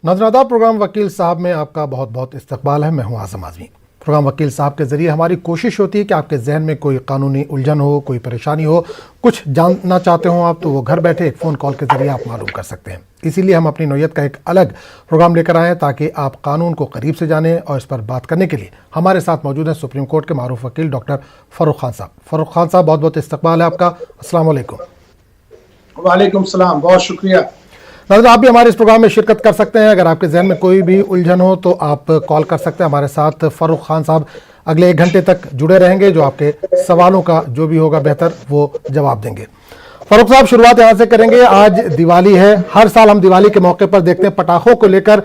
नाज़रीन, प्रोग्राम वकील साहब में आपका बहुत बहुत इस्तकबाल है। मैं हूं आज़म आज़मी। प्रोग्राम वकील साहब के ज़रिए हमारी कोशिश होती है कि आपके जहन में कोई कानूनी उलझन हो, कोई परेशानी हो, कुछ जानना चाहते हो आप, तो वो घर बैठे एक फ़ोन कॉल के ज़रिए आप मालूम कर सकते हैं। इसीलिए हम अपनी नौयत का एक अलग प्रोग्राम लेकर आए हैं ताकि आप कानून को करीब से जानें। और इस पर बात करने के लिए हमारे साथ मौजूद हैं सुप्रीम कोर्ट के मारूफ वकील डॉक्टर फ़ारूक खान साहब। फ़ारूक खान साहब, बहुत बहुत इस्तकबाल है आपका। अस्सलाम वालेकुम। वालेकुम सलाम, बहुत शुक्रिया। नाज़रीन, आप भी हमारे इस प्रोग्राम में शिरकत कर सकते हैं। अगर आपके जहन में कोई भी उलझन हो तो आप कॉल कर सकते हैं। हमारे साथ फ़ारूक खान साहब अगले 1 घंटे तक जुड़े रहेंगे, जो आपके सवालों का जो भी होगा बेहतर वो जवाब देंगे। फ़ारूक साहब, शुरुआत यहाँ से करेंगे। आज दिवाली है। हर साल हम दिवाली के मौके पर देखते हैं पटाखों को लेकर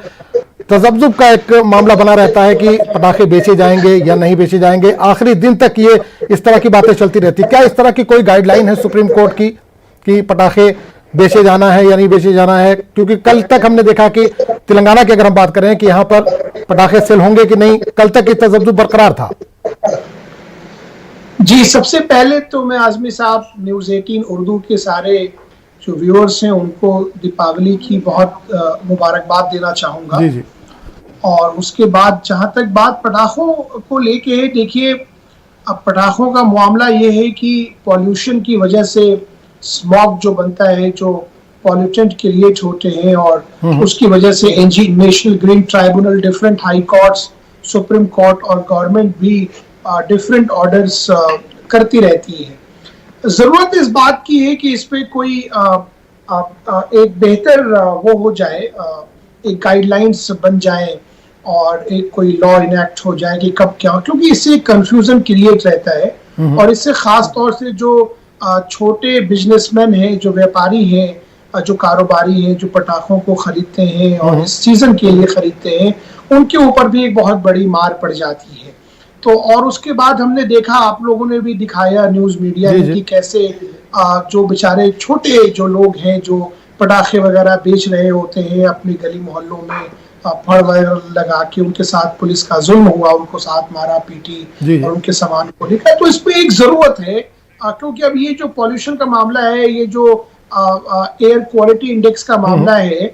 तज़ब्ज़ुब का एक मामला बना रहता है कि पटाखे बेचे जाएंगे या नहीं बेचे जाएंगे। आखिरी दिन तक ये इस तरह की बातें चलती रहती। क्या इस तरह की कोई गाइडलाइन है सुप्रीम कोर्ट की कि पटाखे बेचे जाना है या नहीं बेचे जाना है? क्योंकि कल तक हमने देखा कि तेलंगाना की अगर हम बात करें कि यहाँ पर पटाखे सेल होंगे कि नहीं, कल तक ये तज़ब्ज़ुब बरकरार था। जी, सबसे पहले तो मैं आज़मी साहब, न्यूज़ 18 उर्दू के सारे जो व्यूअर्स हैं उनको दीपावली की बहुत मुबारकबाद देना चाहूँगा। जी जी। और उसके बाद जहाँ तक बात पटाखों को लेके है, देखिए अब पटाखों का मामला ये है कि पॉल्यूशन की वजह से स्मॉग जो बनता है, जो पॉल्यूटेंट क्रिएट होते हैं, और उसकी वजह से national green tribunal, different high courts, supreme court और गवर्नमेंट भी डिफरेंट ऑर्डर्स करती रहती है। जरूरत इस बात की है कि इस पे कोई एक बेहतर वो हो जाए, एक गाइडलाइंस बन जाए और एक कोई लॉ इनेक्ट हो जाए कि कब क्या हो, क्योंकि इससे कंफ्यूजन क्रिएट रहता है। और इससे खास तौर से जो छोटे बिजनेसमैन हैं, जो व्यापारी हैं, जो कारोबारी हैं, जो पटाखों को खरीदते हैं और इस सीजन के लिए खरीदते हैं, उनके ऊपर भी एक बहुत बड़ी मार पड़ जाती है। तो और उसके बाद हमने देखा, आप लोगों ने भी दिखाया न्यूज मीडिया में कि कैसे जो बेचारे छोटे जो लोग हैं जो पटाखे वगैरह बेच रहे होते हैं अपनी गली मोहल्लों में, फड़ वगैरह लगा के उनके साथ पुलिस का जुल्म हुआ, उनको साथ मारा पीटी और उनके सामान को लेकर। तो इस पे एक जरूरत है, क्योंकि अब ये जो पॉल्यूशन का मामला है, ये जो एयर क्वालिटी इंडेक्स का मामला है,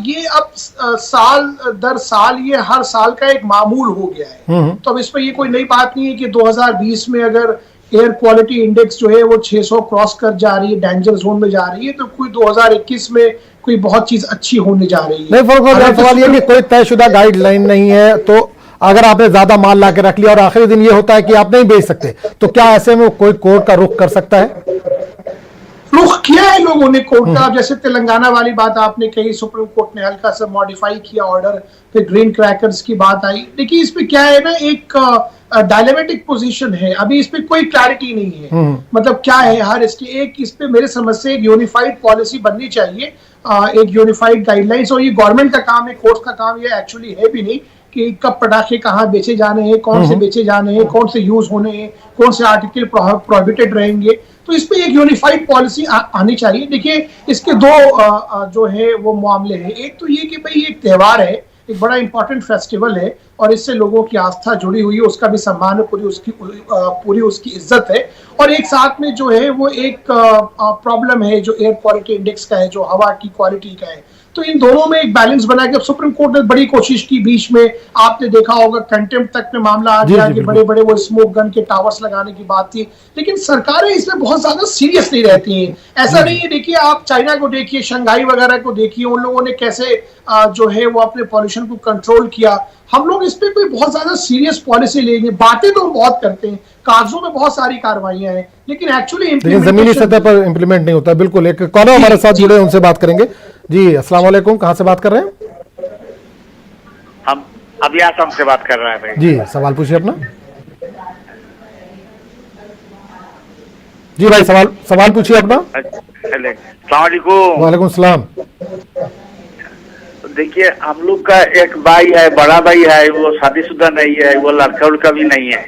ये अब साल दर साल, ये हर साल का एक मामूल हो गया है। तो अब इस पर ये कोई नई बात नहीं है कि 2020 में अगर एयर क्वालिटी इंडेक्स जो है वो 600 क्रॉस कर जा रही है, डेंजर जोन में जा रही है, तो कोई 2021 में कोई बहुत चीज अच्छी होने जा रही है। नहीं, सवाल ये कि कोई तयशुदा गाइडलाइन नहीं है, तो अगर आपने ज्यादा माल ला के रख लिया और आखिरी दिन ये होता है कि आप नहीं बेच सकते, तो क्या ऐसे में कोई कोर्ट का रुख कर सकता है? रुख किया है लोगों ने कोर्ट का। जैसे तेलंगाना वाली बात आपने कही, सुप्रीम कोर्ट ने हल्का सा मॉडिफाई किया ऑर्डर, फिर ग्रीन क्रैकर्स की बात आई। देखिए, इस पे क्या है ना, एक डायलेमेटिक पोजीशन है, अभी इस पे कोई क्लैरिटी नहीं है। मतलब क्या है, हर इसकी एक इस पे मेरे समझ से एक यूनिफाइड पॉलिसी बननी चाहिए, एक यूनिफाइड गाइडलाइंस। और ये गवर्नमेंट का काम है, कोर्ट का काम ये एक्चुअली है भी नहीं कि कब पटाखे कहाँ बेचे जाने हैं, कौन से बेचे जाने हैं, कौन से यूज होने हैं, कौन से आर्टिकल प्रोहिबिटेड रहेंगे। तो इस पे एक यूनिफाइड पॉलिसी आनी चाहिए। देखिए, इसके दो जो है वो मामले हैं। एक तो ये कि भाई एक त्योहार है, एक बड़ा इंपॉर्टेंट फेस्टिवल है और इससे लोगों की आस्था जुड़ी हुई है, उसका भी सम्मान है, पूरी उसकी इज्जत है। और एक साथ में जो है वो एक प्रॉब्लम है जो एयर क्वालिटी इंडेक्स का है, जो हवा की क्वालिटी का है। तो इन दोनों में एक बैलेंस बना के सुप्रीम कोर्ट ने बड़ी कोशिश की। बीच में आपने देखा होगा कंटेम्प्ट तक में मामला आ गया कि बड़े बड़े वो स्मोक गन के टावर्स लगाने की बात थी, लेकिन सरकारें इसमें बहुत ज्यादा सीरियस नहीं रहती हैं। ऐसा नहीं है, देखिए आप चाइना को देखिए, शंघाई वगैरह को देखिए, उन लोगों ने कैसे जो है वो अपने पॉल्यूशन को कंट्रोल किया। हम लोग इस पे कोई बहुत ज्यादा सीरियस पॉलिसी लेंगे, बातें तो हम बहुत करते हैं, कागजों में बहुत सारी कार्रवाइयां हैं, लेकिन एक्चुअली जमीनी सतह पर इंप्लीमेंट नहीं होता। बिल्कुल, एक कॉलर हमारे साथ जुड़े, उनसे बात करेंगे। जी, अस्सलाम वालेकुम, कहाँ से बात कर रहे हैं? हम अभी आसाम से बात कर रहे हैं भाई। जी, सवाल पूछिए अपना। जी भाई, सवाल पूछिए अपना। अस्सलाम वालेकुम। वालेकुम सलाम। देखिए, हम लोग का एक भाई है, बड़ा भाई है, वो शादीशुदा नहीं है, वो लड़का उड़का भी नहीं है।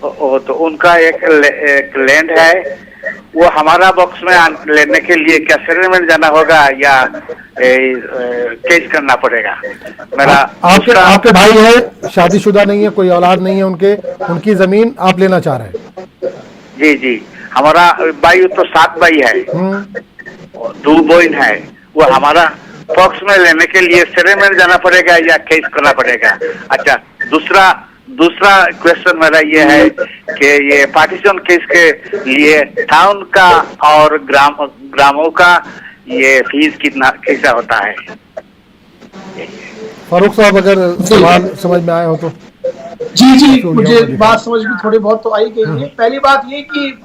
तो उनका एक लैंड है, वो हमारा बॉक्स में लेने के लिए क्या सेटलमेंट जाना होगा या केस करना पड़ेगा? मेरा आपके भाई है, शादीशुदा नहीं है, कोई औलाद नहीं है उनकी जमीन आप लेना चाह रहे हैं? जी जी, हमारा भाई तो 7 भाई है, 2 बहन है, वो हमारा पक्ष में लेने के लिए सेरेमनी जाना पड़ेगा या केस करना पड़ेगा? अच्छा, दूसरा क्वेश्चन मेरा ये है कि ये पार्टीशन केस के लिए टाउन का और ग्रामों का ये फीस कैसा होता है? फारूक साहब, अगर सवाल समझ में आया हो तो। जी, मुझे बात समझ में थोड़ी बहुत तो आई गई है। पहली बात ये कि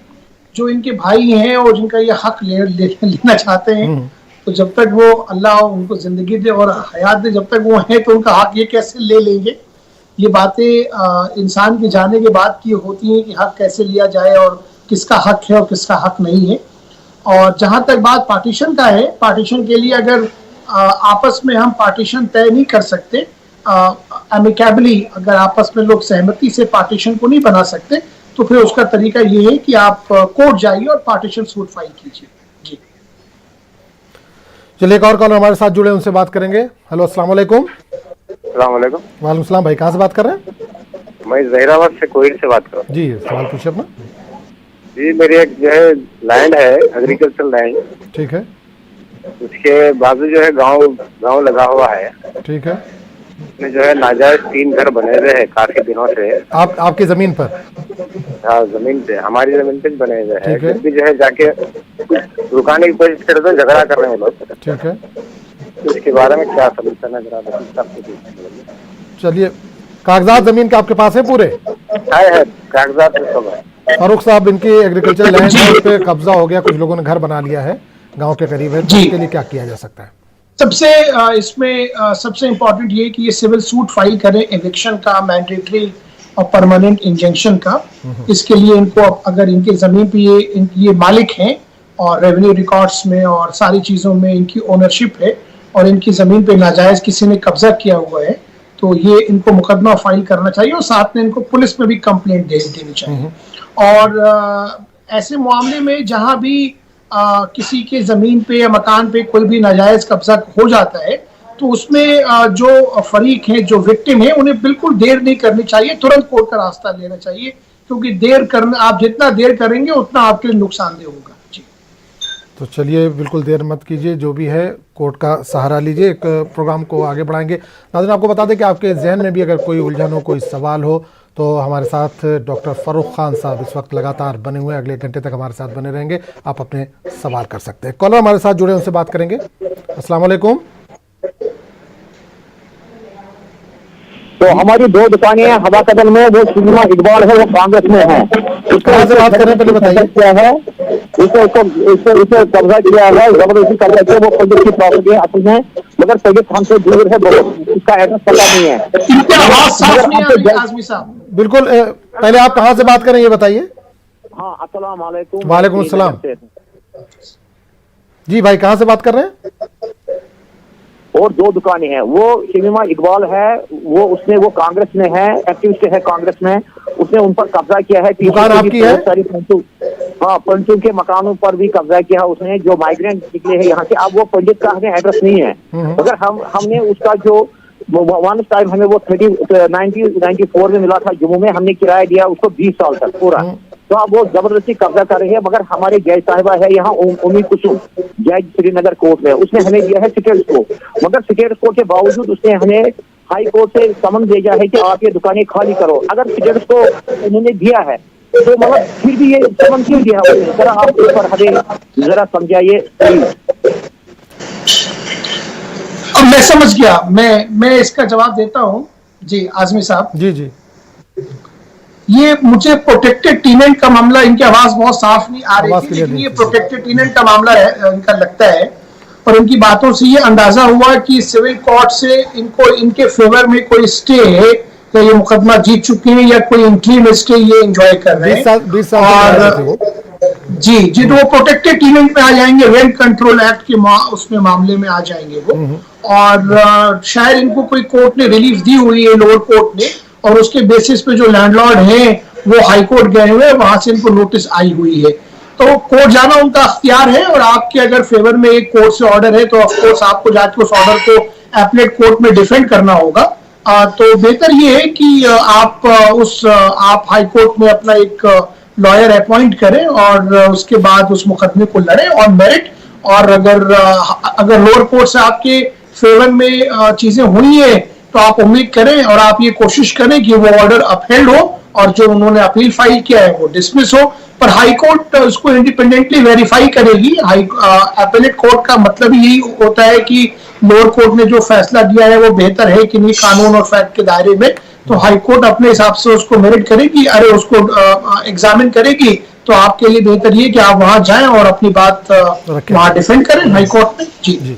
जो इनके भाई हैं और जिनका ये हक लेना चाहते हैं, तो जब तक वो अल्लाह उनको जिंदगी दे और हयात दे, जब तक वो हैं तो उनका हक ये कैसे ले लेंगे? ये बातें इंसान के जाने के बाद की होती हैं कि हक कैसे लिया जाए और किसका हक है और किसका हक नहीं है। और जहां तक बात पार्टीशन का है, पार्टीशन के लिए अगर आपस में हम पार्टीशन तय नहीं कर सकते, एमिकेबली अगर आपस में लोग सहमति से पार्टीशन को नहीं बना सकते, तो फिर उसका तरीका ये है कि आप कोर्ट जाइए और पार्टीशन सूट फाइल कीजिए। जी, चलिए, एक और कॉलर हमारे साथ जुड़े, उनसे बात करेंगे। हेलो, अस्सलाम वालेकुम। वालेकुम सलाम भाई, कहाँ से बात कर रहे हैं? मैं जहीराबाद से कोयल से बात कर रहा हूँ। जी, सवाल पूछिए अपना। जी, मेरी एक जो है लैंड है, एग्रीकल्चर लैंड। ठीक है। उसके बाजू जो है गांव लगा हुआ है। ठीक है। उसमें जो है नाजायज 3 घर बने हुए हैं काफी दिनों से। आपकी जमीन पर? हाँ, जमीन पे, हमारी जमीन पे बने हुए हैं। ठीक है। जब भी जो है जाके रुकाने की कोशिश करे तो झगड़ा कर रहे हैं लोग। ठीक है। तो इसके बारे में क्या सलूशन है जरा? चलिए, कागजात जमीन के आपके पास है पूरे? है, कागजात सब है। फारूक साहब, इनकी एग्रीकल्चर लैंड पे कब्जा हो गया, कुछ लोगों ने घर बना लिया है, गांव के करीब है, तो इसके लिए क्या किया जा सकता है? सबसे इसमें सबसे इम्पोर्टेंट ये कि ये सिविल सूट फाइल करें एविक्शन का, मैंडेटरी और परमानेंट इंजंक्शन का। इसके लिए इनको अगर इनके जमीन पे ये मालिक हैं और रेवेन्यू रिकॉर्ड्स में और सारी चीजों में इनकी ओनरशिप है और इनकी जमीन पे नाजायज किसी ने कब्जा किया हुआ है, तो ये इनको मुकदमा फाइल करना चाहिए और साथ में इनको पुलिस में भी कंप्लेंट देनी चाहिए। और ऐसे मामले में जहां भी किसी के जमीन पे या मकान पे कोई भी नाजायज कब्जा हो जाता है, तो उसमें जो फरीक हैं, जो विक्टिम है, उन्हें बिल्कुल देर नहीं करनी चाहिए, तुरंत कोर्ट का रास्ता लेना चाहिए, क्योंकि आप जितना देर करेंगे उतना आपके लिए नुकसानदेह होगा। जी, तो चलिए, बिल्कुल देर मत कीजिए, जो भी है कोर्ट का सहारा लीजिए। एक प्रोग्राम को आगे बढ़ाएंगे। नाज़रीन, आपको बता दें कि आपके जहन में भी अगर कोई उलझन हो, कोई सवाल हो, तो हमारे साथ डॉक्टर फ़ारूक खान साहब इस वक्त लगातार बने हुए हैं, अगले घंटे तक हमारे साथ बने रहेंगे, आप अपने सवाल कर सकते हैं। कॉलर हमारे साथ जुड़े, उनसे बात करेंगे। अस्सलाम वालेकुम। तो हमारी 2 दुकानें हैं हवा कदल में, वो सिनेमा इकबाल है, वो कांग्रेस में है। कहाँ से बात करें, पहले बताइए। क्या है, इसे कब्जा किया है, जबरदस्ती कब्जा किया, वो पंडित की प्रॉपर्टी है असल में, मगर पंडित हमसे दूर है, उसका एड्रेस पता नहीं है। बिल्कुल, पहले आप कहाँ से बात करें ये बताइए। हाँ, अस्सलाम वालेकुम। वालेकुम अस्सलाम। जी भाई, कहाँ से बात कर रहे हैं? और 2 दुकानें हैं, वो सिनेमा इकबाल है, वो कांग्रेस में है, एक्टिविस्ट है कांग्रेस में, उसने उन पर कब्जा किया है। दुकान आपकी है? हाँ, पंचों के मकानों पर भी कब्जा किया है उसने, जो माइग्रेंट निकले हैं यहाँ से। अब वो पंडित का हमें एड्रेस नहीं है, मगर हमने उसका जो वन टाइम हमें वो 1994 में मिला था जम्मू में, हमने किराया दिया उसको 20 साल तक पूरा। तो अब वो जबरदस्ती कब्जा कर रही है, मगर हमारे जज साहिबा है यहाँ उम्मीद कुसुम, जज श्रीनगर कोर्ट में, उसने हमें दिया है स्टेटस को, मगर स्टेटस को के बावजूद उसने हमें हाई कोर्ट से समन भेजा है कि आप ये दुकानें खाली करो। अगर स्टेटस को उन्होंने दिया है तो मतलब फिर भी ये समन क्यों दिया है? जरा आप इस पर हमें जरा समझाइए प्लीज। अब मैं समझ गया, मैं इसका जवाब देता हूँ। जी आजमी साहब। जी, ये मुझे प्रोटेक्टेड टेनेंट का मामला, इनकी आवाज बहुत साफ नहीं आ रही थी, लेकिन ये प्रोटेक्टेड टेनेंट का मामला है, इनका लगता है, और इनकी बातों से ये अंदाजा हुआ कि सिविल कोर्ट से इनको इनके फेवर में कोई स्टे है, या ये मुकदमा जीत चुके हैं, या कोई इंट्रीम स्टे ये एंजॉय कर रहे हैं। 20 साल जी, तो वो प्रोटेक्टेड टेनेंट में आ जाएंगे, रेंट कंट्रोल एक्ट के उसमें मामले में आ जाएंगे वो। और शायद इनको कोई कोर्ट ने रिलीफ दी हुई है, लोअर कोर्ट ने, और उसके बेसिस पे जो लैंडलॉर्ड हैं वो हाई कोर्ट गए हुए, वहां से इनको नोटिस आई हुई है। तो कोर्ट जाना उनका अख्तियार है, और आपके अगर फेवर में एक कोर्ट से ऑर्डर है तो ऑफकोर्स आपको जाके उस ऑर्डर को एपलेट कोर्ट में डिफेंड करना होगा। तो बेहतर ये है कि आप हाई कोर्ट में अपना एक लॉयर अपॉइंट करें और उसके बाद उस मुकदमे को लड़ें ऑन मेरिट, और अगर लोअर कोर्ट से आपके फेवर में चीजें हुई है तो आप उम्मीद करें और आप ये कोशिश करें कि वो ऑर्डर अपहेल्ड हो और जो उन्होंने अपील फाइल किया है वो डिसमिस हो। पर हाई कोर्ट उसको इंडिपेंडेंटली वेरीफाई करेगी। अपीलेट कोर्ट का मतलब यही होता है कि लोअर कोर्ट ने जो फैसला दिया है वो बेहतर है कि नहीं कानून और फैक्ट के दायरे में। तो हाई कोर्ट अपने हिसाब से उसको मेरिट करेगी, अरे उसको एग्जामिन करेगी। तो आपके लिए बेहतर ये कि आप वहां जाएं और अपनी बात वहां डिफेंड करें हाई कोर्ट में। जी जी,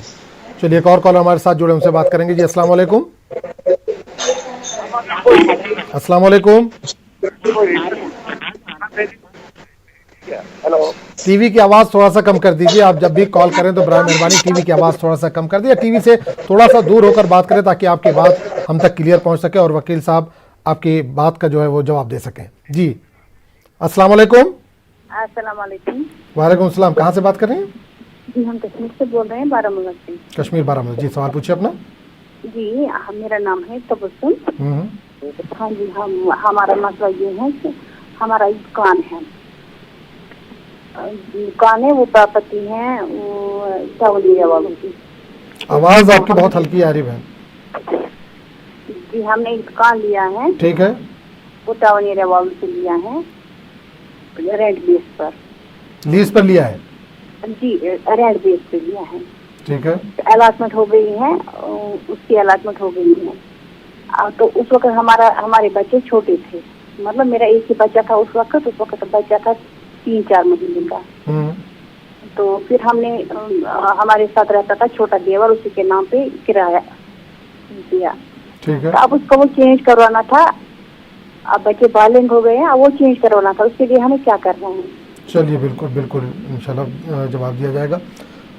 चलिए एक और कॉल हमारे साथ जुड़े, उनसे बात करेंगे। जी अस्सलाम वालेकुम। अस्सलाम वालेकुम। हेलो, टीवी की आवाज थोड़ा सा कम कर दीजिए। आप जब भी कॉल करें तो बराए मेहरबानी टीवी की आवाज थोड़ा सा कम कर दीजिए, टीवी से थोड़ा सा दूर होकर बात करें ताकि आपकी बात हम तक क्लियर पहुंच सके और वकील साहब आपकी बात का जो है वो जवाब दे सकें। जी अस्सलाम वालेकुम। अस्सलाम वालेकुम। वालेकुम सलाम। कहाँ से बात कर रहे हैं? जी हम कश्मीर से बोल रहे हैं, बारामूला से। कश्मीर बारामूला। जी सवाल पूछिए अपना। जी मेरा नाम है तबस्सुम। हाँ जी, हमारा मसला ये है कि हमारा एक दुकान है, वो प्रॉपर्टी है टाउनिया वालों की। आवाज आपकी बहुत हल्की आ रही है। जी हमने एक दुकान लिया है, ठीक है, वो टाउन एरिया वालों से लिया है, रेंट बेस पर। लीज पर लिया है? जी रेंट बेस पे लिया है। ठीक है, अलॉटमेंट हो गई है, उसकी अलॉटमेंट हो गई है। तो उस वक्त हमारे बच्चे छोटे थे, मतलब मेरा एक ही बच्चा था उस वक्त बच्चा था 3-4 महीने का। तो फिर हमने हमारे साथ रहता था छोटा देवर, उसी के नाम पे किराया दिया। ठीक है, तो अब उसको वो चेंज करवाना था। अब बच्चे बालिग हो गए हैं, अब वो चेंज करवाना था, उसके लिए हमें क्या करना है? चलिए बिल्कुल बिल्कुल इंशाल्लाह जवाब दिया जाएगा।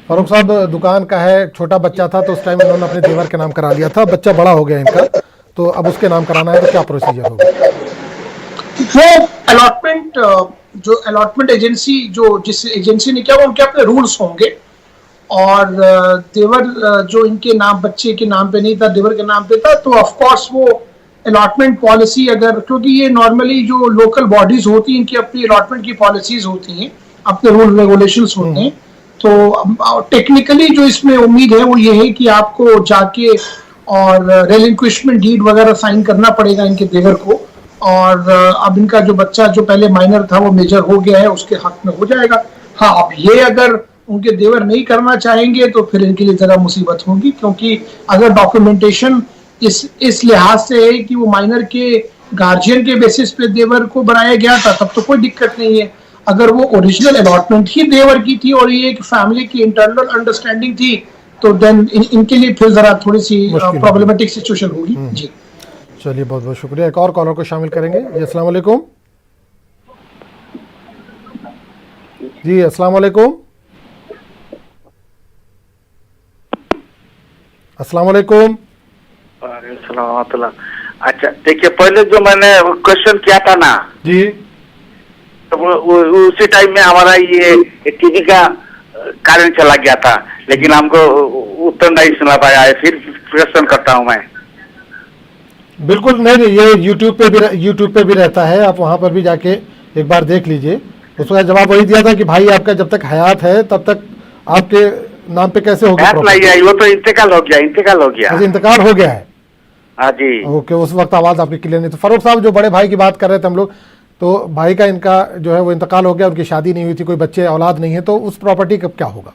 फारूक साहब, दुकान का है, छोटा बच्चा था तो उस टाइम उन्होंने अपने देवर के नाम करा लिया था, बच्चा बड़ा हो गया इनका, तो अब उसके नाम कराना है तो क्या प्रोसीजर होगा? वो अलॉटमेंट जो अलॉटमेंट एजेंसी जिस एजेंसी ने किया वो उनके अपने रूल्स होंगे। और देवर जो इनके नाम बच्चे के नाम पे नहीं था, देवर के नाम पे था, तो ऑफ कोर्स वो अलॉटमेंट पॉलिसी अगर, क्योंकि ये नॉर्मली जो लोकल बॉडीज होती हैं इनकी अपनी अलॉटमेंट की पॉलिसीज होती हैं, अपने रूल रेगुलेशंस होते हैं। तो टेक्निकली जो इसमें उम्मीद है वो ये है कि आपको जाके और रेलिंक्विशमेंट डीड वगैरह साइन करना पड़ेगा इनके देवर को। और अब इनका जो बच्चा जो पहले माइनर था वो मेजर हो गया है, उसके हक में हो जाएगा। हाँ, अब ये अगर उनके देवर नहीं करना चाहेंगे तो फिर इनके लिए जरा मुसीबत होगी, क्योंकि अगर डॉक्यूमेंटेशन इस लिहाज से है कि वो माइनर के गार्जियन के बेसिस पे देवर को बनाया गया था तब तो कोई दिक्कत नहीं है। अगर वो ओरिजिनल अलॉटमेंट ही देवर की थी और ये एक फैमिली की इंटरनल अंडरस्टैंडिंग थी तो देन इनके लिए फिर जरा थोड़ी सी प्रॉब्लमेटिक सिचुएशन होगी। जी चलिए बहुत बहुत शुक्रिया। एक और कॉलर को शामिल करेंगे। जी अस्सलाम वालेकुम। जी अस्सलाम वालेकुम। अस्सलाम वालेकुम। अच्छा देखिए, पहले जो मैंने क्वेश्चन किया था ना जी, तो उसी टाइम में हमारा ये टीवी का कारण चला गया था, लेकिन हमको उत्तर नहीं सुना पाया है। फिर क्वेश्चन करता हूँ मैं। बिल्कुल नहीं, ये यूट्यूब पे भी रहता है, आप वहाँ पर भी जाके एक बार देख लीजिए। उसका जवाब वही दिया था कि भाई आपका जब तक हयात है तब तक आपके नाम पे कैसे होगी? नहीं है, वो तो इंतकाल हो गया। इंतकाल हो गया है। हाँ जी, ओके, उस वक्त आवाज आपकी क्लियर नहीं। तो फारूक साहब, जो बड़े भाई की बात कर रहे थे हम लोग, तो भाई का इनका जो है वो इंतकाल हो गया, उनकी शादी नहीं हुई थी, कोई बच्चे औलाद नहीं है, तो उस प्रॉपर्टी का क्या होगा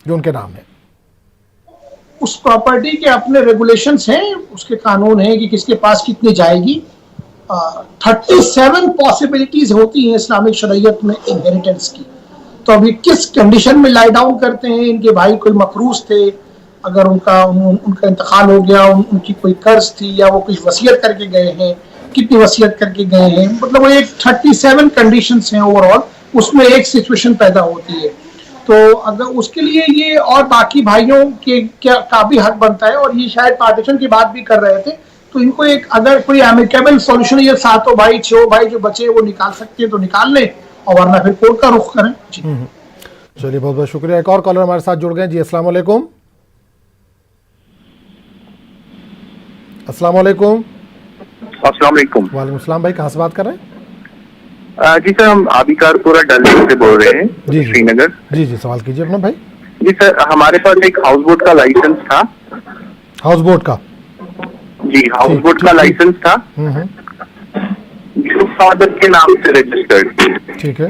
जो उनके नाम है? उस प्रॉपर्टी के अपने रेगुलेशंस हैं, उसके कानून हैं कि किसके पास कितनी जाएगी। 37 पॉसिबिलिटीज होती हैं इस्लामिक शरीयत में इनहेरिटेंस की। तो अभी किस कंडीशन में लाई डाउन करते हैं, इनके भाई कोई मकरूज थे, अगर उनका इंतकाल हो गया, उनकी कोई कर्ज थी या वो कुछ वसीयत करके गए हैं, कितनी वसीयत करके गए हैं, मतलब वो एक 37 कंडीशंस हैं ओवरऑल, उसमें एक सिचुएशन पैदा होती है। तो अगर उसके लिए ये और बाकी भाइयों के का भी हक बनता है, और ये शायद पार्टीशन की बात भी कर रहे थे, तो इनको एक अगर कोई एमिकेबल सॉल्यूशन ये 7 भाई 6 भाई जो बचे वो निकाल सकते हैं तो निकाल लें, और वरना फिर कोर्ट का रुख करें। चलिए बहुत बहुत शुक्रिया। एक और कॉलर हमारे साथ जुड़ गए। जी अस्सलाम वालेकुम। अस्सलाम वालेकुम। अस्सलाम वालेकुम। वालेकुम सलाम। भाई कहाँ से बात कर रहे हैं? जी सर, हम आबिकारपुरा डल लेक से बोल रहे हैं, जी श्रीनगर। जी जी, सवाल कीजिए अपना भाई। जी सर, हमारे पास एक हाउस बोट का लाइसेंस था। हाउस बोट का? जी, हाउस बोट का लाइसेंस था जो फादर के नाम से रजिस्टर्ड थी। ठीक है।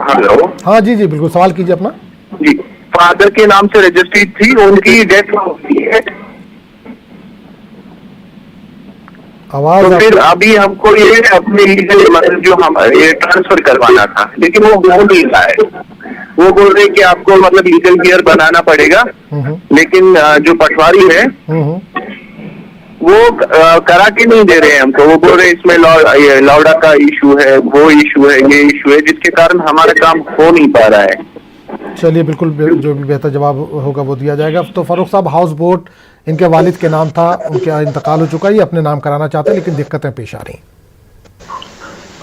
हेलो। हाँ जी जी बिल्कुल, सवाल कीजिए अपना। जी, फादर के नाम से रजिस्ट्री थी, उनकी डेथ हो गई है। आवाज तो फिर अभी हमको ये अपने लीगल मतलब जो हम ये ट्रांसफर करवाना था, लेकिन वो हो नहीं रहा है। वो बोल रहे कि आपको मतलब लीगल गियर बनाना पड़ेगा, लेकिन जो पटवारी है वो करा के नहीं दे रहे हैं हमको। वो बोल रहे इसमें लौड़ा का इशू है, वो इशू है, ये इशू है, जिसके कारण हमारा काम हो नहीं पा रहा है। चलिए बिल्कुल, जो भी बेहतर जवाब होगा वो दिया जाएगा। तो फारूक साहब, हाउस बोट इनके वालिद के नाम था, उनका इंतकाल हो चुका है, ये अपने नाम कराना चाहते हैं लेकिन दिक्कतें पेश आ रही।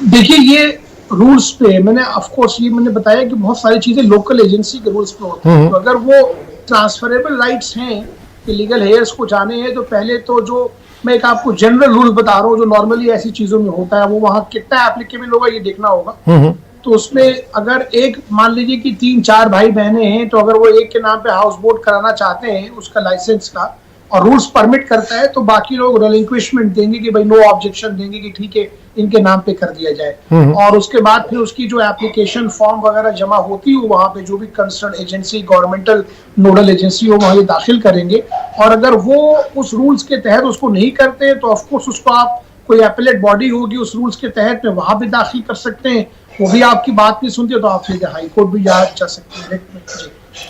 देखिए, ये रूल्स पे मैंने ऑफ कोर्स ये मैंने बताया कि बहुत सारी चीजें लोकल एजेंसी के रूल्स पे होती हैं। तो अगर वो ट्रांसफरेबल राइट्स हैं कि लीगल हेयर्स को जाने हैं, तो पहले तो जो मैं एक आपको जनरल रूल बता रहा हूँ जो नॉर्मली ऐसी चीजों में होता है, वो वहाँ कितना एप्लीकेबल होगा ये देखना होगा। तो उसमें अगर एक मान लीजिए कि 3-4 भाई बहनें हैं, तो अगर वो एक के नाम पे हाउस बोट कराना चाहते हैं उसका लाइसेंस का, और रूल्स परमिट करता है, तो बाकी लोग रिलिंक्विशमेंट देंगे कि भाई नो ऑब्जेक्शन देंगे कि ठीक है इनके नाम पे कर दिया जाए। और उसके बाद फिर उसकी जो एप्लीकेशन फॉर्म वगैरह जमा होती है वहां पे जो भी concern agency, governmental nodal agency हो, वहां ये दाखिल करेंगे। और अगर वो उस रूल्स के तहत उसको नहीं करते हैं, तो ऑफकोर्स उसको आप कोई एपेलेट बॉडी होगी उस रूल्स के तहत में, वहां भी दाखिल कर सकते हैं। वो भी आपकी बात नहीं सुनती तो आप सीधे हाई कोर्ट भी जा सकते हैं।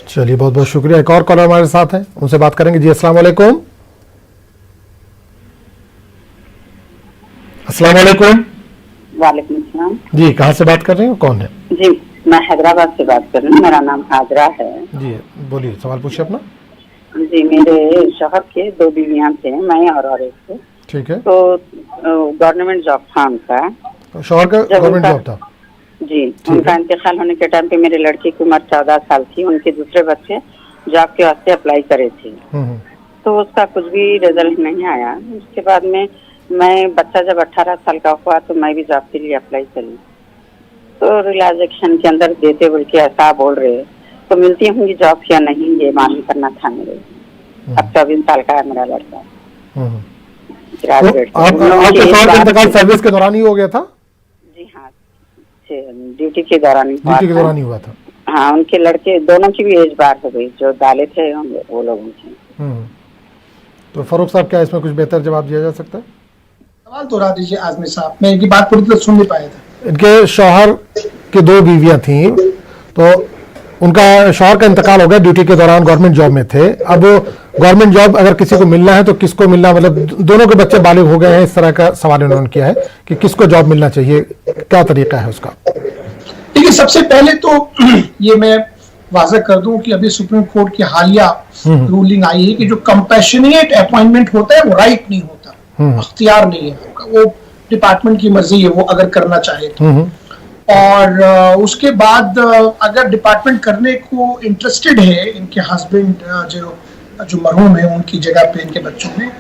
चलिए बहुत बहुत शुक्रिया। एक और कॉलर हमारे साथ है, उनसे बात करेंगे। जी अस्सलाम वालेकुम। अस्सलाम वालेकुम। वालेकुम अस्सलाम। जी, कहाँ से बात कर रही हूँ, कौन है? जी, मैं हैदराबाद से बात कर रही हूँ, मेरा नाम हाजरा है। जी बोलिए, सवाल पूछिए अपना। जी, मेरे शौहर के 2 बीवियां थे, मैं और एक थे। ठीक है। तो गवर्नमेंट जॉब था उनका। शौहर का गवर्नमेंट जॉब था? जी, उनका इंतकाल होने के टाइम पे मेरे लड़की की उम्र 14 साल थी। उनके दूसरे बच्चे जॉब के वास्ते अप्लाई करे थे, तो उसका कुछ भी रिजल्ट नहीं आया। उसके बाद में मैं बच्चा जब 18 साल का हुआ तो मैं भी जॉब के लिए अप्लाई करी, तो रिलैक्सेशन के अंदर देते बोल के ऐसा बोल रहे, तो मिलती होंगी जॉब या नहीं ये मालूम करना था मेरे। अब 24 साल का है मेरा लड़का, ग्रेजुएट। आपके शौहर का इंतकाल सर्विस के दौरान ही हो गया था? जी हाँ, ड्यूटी के दौरान ही हुआ था। हाँ, उनके लड़के दोनों की भी एज बार हो गई, जो डाले थे वो लोगों की। तो फारूक साहब, क्या इसमें कुछ बेहतर जवाब दिया जा सकता है? सवाल दोहरा दीजिए आजमी साहब, मैं इनकी बात पूरी तरह सुन नहीं पाया था। इनके शौहर की 2 बीवियां थी, तो उनका शौहर का इंतकाल हो गया, ड्यूटी के दौरान गवर्नमेंट जॉब में थे। अब गवर्नमेंट जॉब अगर किसी को मिलना है तो किसको मिलना, मतलब दोनों के बच्चे बालिग हो गए हैं, इस तरह का सवाल उन्होंने किया है कि किसको जॉब मिलना चाहिए, क्या तरीका है उसका? देखिए, सबसे पहले तो ये मैं वाज़ह कर दूं कि अभी सुप्रीम कोर्ट की हालिया रूलिंग आई है कि जो कंपैशनेट अपॉइंटमेंट होता है वो राइट नहीं होता, अख्तियार नहीं है, वो डिपार्टमेंट की मर्जी है वो अगर करना चाहे तो। और उसके बाद अगर डिपार्टमेंट करने को इंटरेस्टेड है इनके हस्बैंड जो मरहूम है उनकी जगह पे इनके बच्चों में,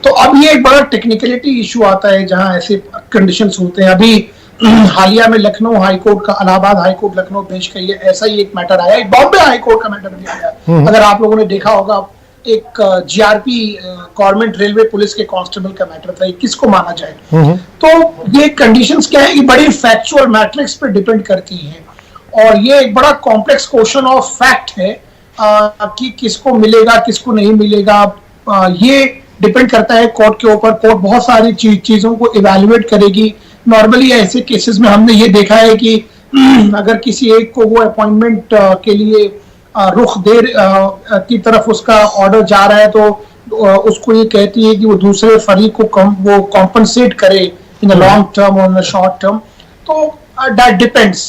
तो अब ये एक बड़ा टेक्निकलिटी इशू आता है जहां ऐसे कंडीशंस होते हैं। अभी हालिया में लखनऊ हाईकोर्ट का, इलाहाबाद हाईकोर्ट लखनऊ बेंच का ये ऐसा ही एक मैटर आया, एक बॉम्बे हाईकोर्ट का मैटर भी आया। अगर आप लोगों ने देखा होगा, एक जीआरपी गवर्नमेंट रेलवे पुलिस के कांस्टेबल का मैटर था, किसको माना जाए। तो ये कंडीशंस क्या है कि बड़ी फैक्चुअल मैट्रिक्स पे डिपेंड करती हैं, और ये एक बड़ा कॉम्प्लेक्स क्वेश्चन ऑफ फैक्ट है कि किसको मिलेगा किसको नहीं मिलेगा। ये डिपेंड करता है कोर्ट के ऊपर। कोर्ट बहुत सारी चीजों को इवेल्युएट करेगी। नॉर्मली ऐसे केसेस में हमने ये देखा है कि अगर किसी एक को वो अपॉइंटमेंट के लिए रुख देर की तरफ उसका ऑर्डर जा रहा है, तो उसको ये कहती है कि वो दूसरे फरीक को वो कॉम्पनसेट करे इन द लॉन्ग टर्म और इन द शॉर्ट टर्म। तो दैट डिपेंड्स।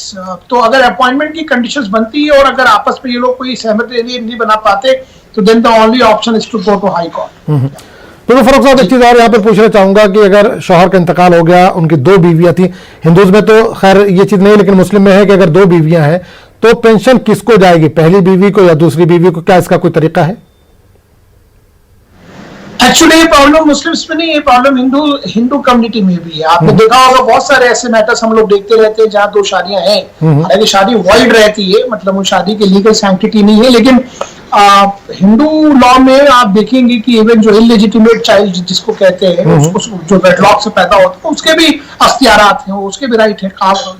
तो अगर अपॉइंटमेंट की कंडीशंस बनती है और अगर आपस में ये लोग कोई सहमति नहीं बना पाते, तो then the only option is to go to high court. तो फारूक साहब, एक चीज और यहाँ पे पूछना चाहूंगा कि अगर शौहर का इंतकाल हो गया, उनकी 2 बीवियां थी, हिंदूज में तो खैर ये चीज नहीं, लेकिन मुस्लिम में है कि अगर 2 बीवियां हैं तो पेंशन किसको जाएगी, पहली बीवी को या दूसरी बीवी को, क्या इसका कोई तरीका है? एक्चुअली ये प्रॉब्लम मुस्लिम्स में नहीं, ये प्रॉब्लम हिंदू कम्युनिटी में भी है। आपने देखा होगा बहुत सारे ऐसे मैटर्स हम लोग देखते रहते हैं जहाँ 2 शादियां हैं, हालांकि शादी वॉइड रहती है, मतलब वो शादी की लीगल सैंक्टिटी नहीं है, लेकिन हिंदू लॉ में आप देखेंगे कि इवन जो इलेजिटिमेट चाइल्ड जिसको कहते हैं, उसको जो वेडलॉक से पैदा होता है, उसके भी अख्तियारात हैं, उसके भी राइट है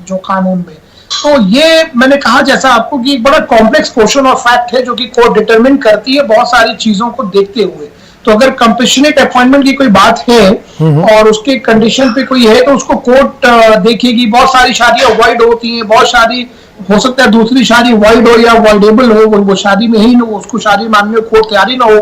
जो कानून में। तो ये मैंने कहा जैसा आपको कि एक बड़ा कॉम्प्लेक्स पोर्शन ऑफ फैक्ट है जो कि कोर्ट डिटरमिन करती है बहुत सारी चीजों को देखते हुए। तो अगर कंपेशनेट अपॉइंटमेंट की कोई बात है और उसके कंडीशन पे कोई है तो उसको कोर्ट देखेगी। बहुत सारी शादियां अवॉइड होती हैं, बहुत शादी हो सकता है दूसरी शादी वॉइड हो या वॉइडेबल हो, वो शादी में ही ना हो, उसको शादी मानने में कोर्ट तैयारी ना हो,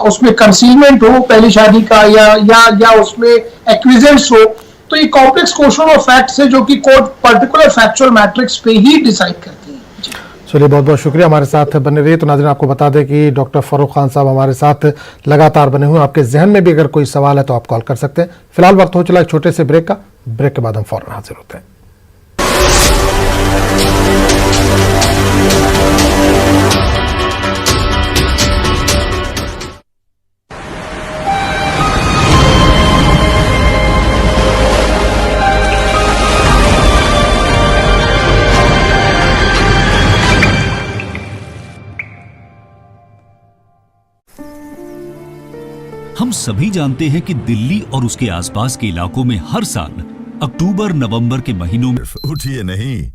उसमें कंसीलमेंट हो पहली शादी का या उसमें एक्विजेंस हो। तो ये कॉम्प्लेक्स क्वेश्चन ऑफ फैक्ट्स है जो कि कोर्ट पर्टिकुलर फैक्चुअल मैट्रिक्स पे ही डिसाइड करती है। चलिए बहुत बहुत शुक्रिया हमारे साथ बने रहिए। तो नाज़रीन आपको बता दें कि डॉक्टर फारूक खान साहब हमारे साथ लगातार बने हुए। आपके जहन में भी अगर कोई सवाल है तो आप कॉल कर सकते हैं। फिलहाल वक्त हो चला एक छोटे से ब्रेक का। ब्रेक के बाद हम फौरन हाजिर होते हैं। हम सभी जानते हैं कि दिल्ली और उसके आसपास के इलाकों में हर साल अक्टूबर नवंबर के महीनों में उठिए नहीं,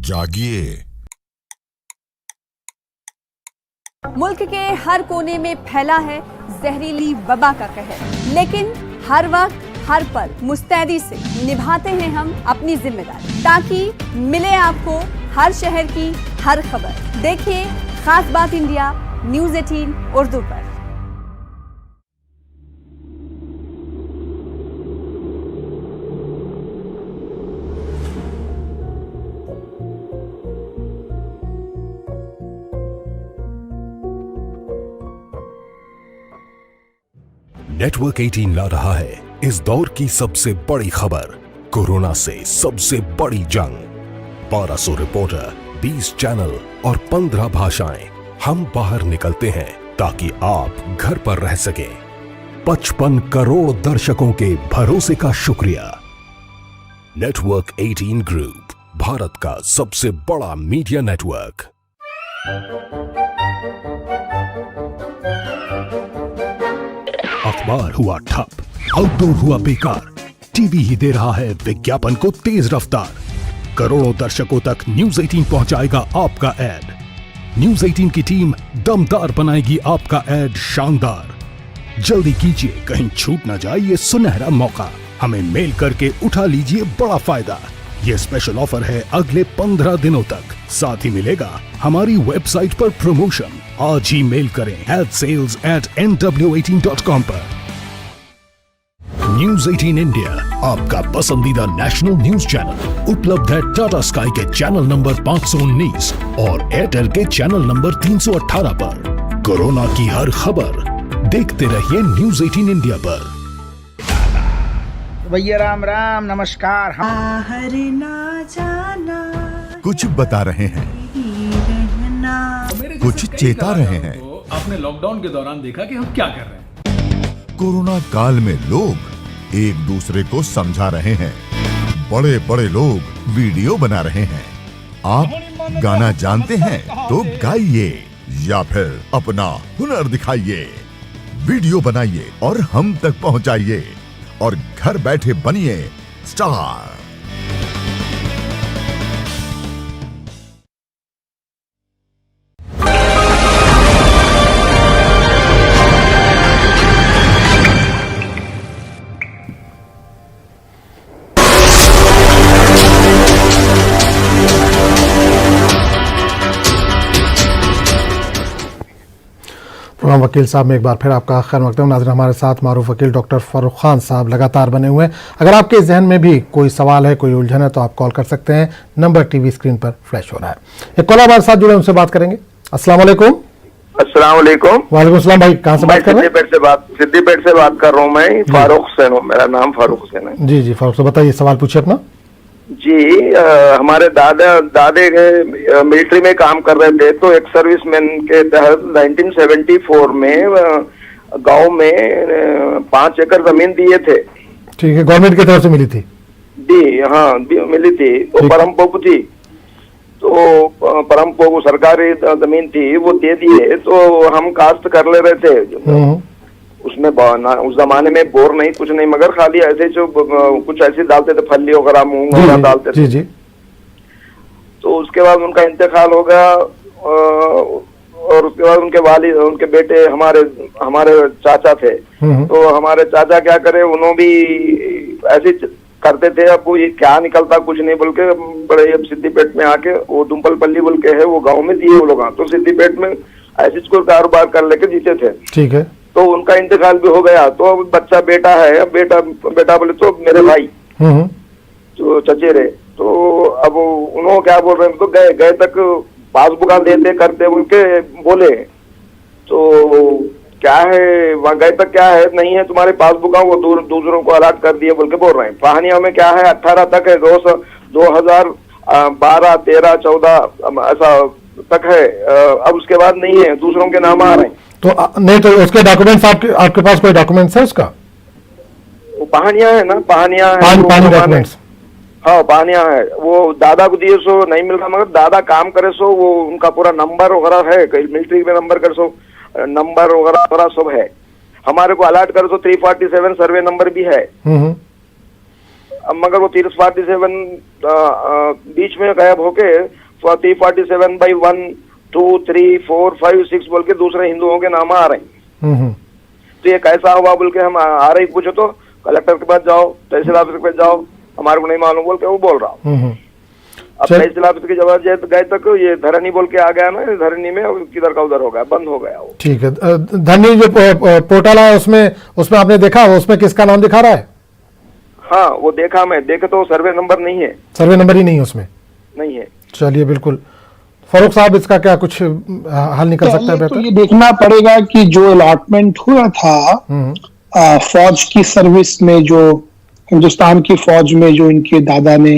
जागिए। मुल्क के हर कोने में फैला है जहरीली वबा का कहर, लेकिन हर वक्त हर पल मुस्तैदी से निभाते हैं हम अपनी जिम्मेदारी ताकि मिले आपको हर शहर की हर खबर। देखिए खास बात इंडिया न्यूज़ 18 उर्दू पर। नेटवर्क 18 ला रहा है इस दौर की सबसे बड़ी खबर, कोरोना से सबसे बड़ी जंग। 1200 रिपोर्टर, 20 चैनल और 15 भाषाएं। हम बाहर निकलते हैं ताकि आप घर पर रह सकें। 55 करोड़ दर्शकों के भरोसे का शुक्रिया। नेटवर्क 18 ग्रुप, भारत का सबसे बड़ा मीडिया नेटवर्क। अखबार हुआ ठप, आउटडोर हुआ बेकार, टीवी ही दे रहा है विज्ञापन को तेज रफ्तार। करोड़ों दर्शकों तक न्यूज़ 18 पहुंचाएगा आपका ऐड। न्यूज़ 18 की टीम दमदार बनाएगी आपका ऐड शानदार। जल्दी कीजिए, कहीं छूट ना जाए ये सुनहरा मौका। हमें मेल करके उठा लीजिए बड़ा फायदा। ये स्पेशल ऑफर है अगले 15 दिनों तक। साथ ही मिलेगा हमारी वेबसाइट पर प्रमोशन। आज ही मेल करें adsales@nw18.com पर। न्यूज़ 18 इंडिया, आपका पसंदीदा नेशनल न्यूज चैनल, उपलब्ध है टाटा स्काई के चैनल नंबर 519 और एयरटेल के चैनल नंबर 318 पर। कोरोना की हर खबर देखते रहिए न्यूज़ 18 इंडिया पर। भैया राम राम, नमस्कार। बाहर ना जाना, कुछ बता रहे हैं, कुछ चेता रहे हैं। तो आपने लॉकडाउन के दौरान देखा कि हम क्या कर रहे हैं। कोरोना काल में लोग एक दूसरे को समझा रहे हैं। बड़े बड़े लोग वीडियो बना रहे हैं। आप गाना जानते हैं तो गाइए या फिर अपना हुनर दिखाइए। वीडियो बनाइए और हम तक पहुंचाइए और घर बैठे बनिए स्टार। प्रोग्राम वकील साहब में एक बार फिर आपका खैर मकदम। नाज़रीन हमारे साथ मारूफ वकील डॉक्टर फारूक खान साहब लगातार बने हुए हैं। अगर आपके जहन में भी कोई सवाल है, कोई उलझन है तो आप कॉल कर सकते हैं। नंबर टीवी स्क्रीन पर फ्लैश हो रहा है। एक कॉलर हमारे साथ जुड़े, उनसे बात करेंगे। अस्सलाम वालेकुम। अस्सलाम वालेकुम। वालेकुम सलाम। भाई कहाँ से बात कर रहे हैं? सिद्दीपेट से बात कर रहा हूँ मैं। फारूक हुसैन हूँ, मेरा नाम फारूक हुसैन है। जी जी फारूक साहब बताइए, सवाल पूछिए अपना। जी हमारे दादे मिलिट्री में काम कर रहे थे, तो एक सर्विसमैन के तहत 1974 में गांव में 5 एकड़ जमीन दिए थे। ठीक है, गवर्नमेंट की तरफ से मिली थी? मिली थी। तो परम पोगु थी, तो परम पोगु सरकारी जमीन थी, वो दे दिए। तो हम काश्त कर ले रहे थे उसमें। उस जमाने में बोर नहीं, कुछ नहीं, मगर खाली ऐसे जो कुछ ऐसे डालते थे, फली वगैरह, मूंग वगैरह डालते थे। जी। तो उसके बाद उनका इंतकाल हो गया, और उसके बाद उनके वालिद, उनके बेटे हमारे चाचा थे। तो हमारे चाचा क्या करे, उन्होंने भी ऐसे करते थे। अब वो ये क्या निकलता कुछ नहीं बोल के बड़े सिद्दीपेट में आके, वो दुम्पलपल्ली बोल के है, वो गांव में दिए वो लोग। तो सिद्दीपेट में ऐसे को कारोबार कर लेके जीते थे। ठीक है। तो उनका इंतकाल भी हो गया। तो अब बच्चा बेटा है, बेटा बोले तो मेरे भाई तो चचेरे। तो अब उन्होंने क्या बोल रहे हैं, तो गए तक पासबुक देते करते उनके बोले। तो क्या है वहाँ गए तक, क्या है नहीं है तुम्हारे पासबुक, वो दूसरों को अलर्ट कर दिए बोल के बोल रहे हैं। पाहनिया में क्या है 18 तक है, 2012, 13, 14 ऐसा तक है। अब उसके बाद नहीं है, दूसरों के नाम आ रहे हैं। तो नहीं, तो उसके डॉक्यूमेंट्स आपके पास कोई डॉक्यूमेंट्स है उसका? वो पाहनिया है ना, पाहनिया है, पानी डॉक्यूमेंट्स। हाँ पाहनिया है। वो दादा को दिए सो नहीं मिल रहा, मगर दादा काम करे सो वो उनका पूरा नंबर वगैरह है, मिलिट्री में नंबर करे सो नंबर वगैरह सब है। हमारे को अलर्ट करे तो 347 सर्वे नंबर भी है। मगर वो 347 बीच में गायब होके 347/1, 2, 3, 4, 5, 6 बोल के दूसरे हिंदुओं के नाम आ रहे हैं। तो ये कैसा हुआ बोल के हम आ रही पूछो तो कलेक्टर के पास जाओ, तहसील ऑफिस के पास जाओ, हमारे को नहीं मालूम बोल के वो बोल रहा हूँ। अब तहसील ऑफिस की जवाब गए तक ये धरनी बोल के आ गया ना, धरनी में किधर का उधर हो गया, बंद हो गया वो। ठीक है। धरनी जो पोर्टल है उसमें आपने देखा, उसमें किसका नाम दिखा रहा है? हाँ वो देखा मैं, देखे तो सर्वे नंबर नहीं है, सर्वे नंबर ही नहीं है उसमें, नहीं है। चलिए बिल्कुल। फारूक साहब, इसका क्या कुछ हल निकल सकता है? तो ये देखना पड़ेगा कि जो अलॉटमेंट हुआ था फौज की सर्विस में, जो हिंदुस्तान की फौज में जो इनके दादा ने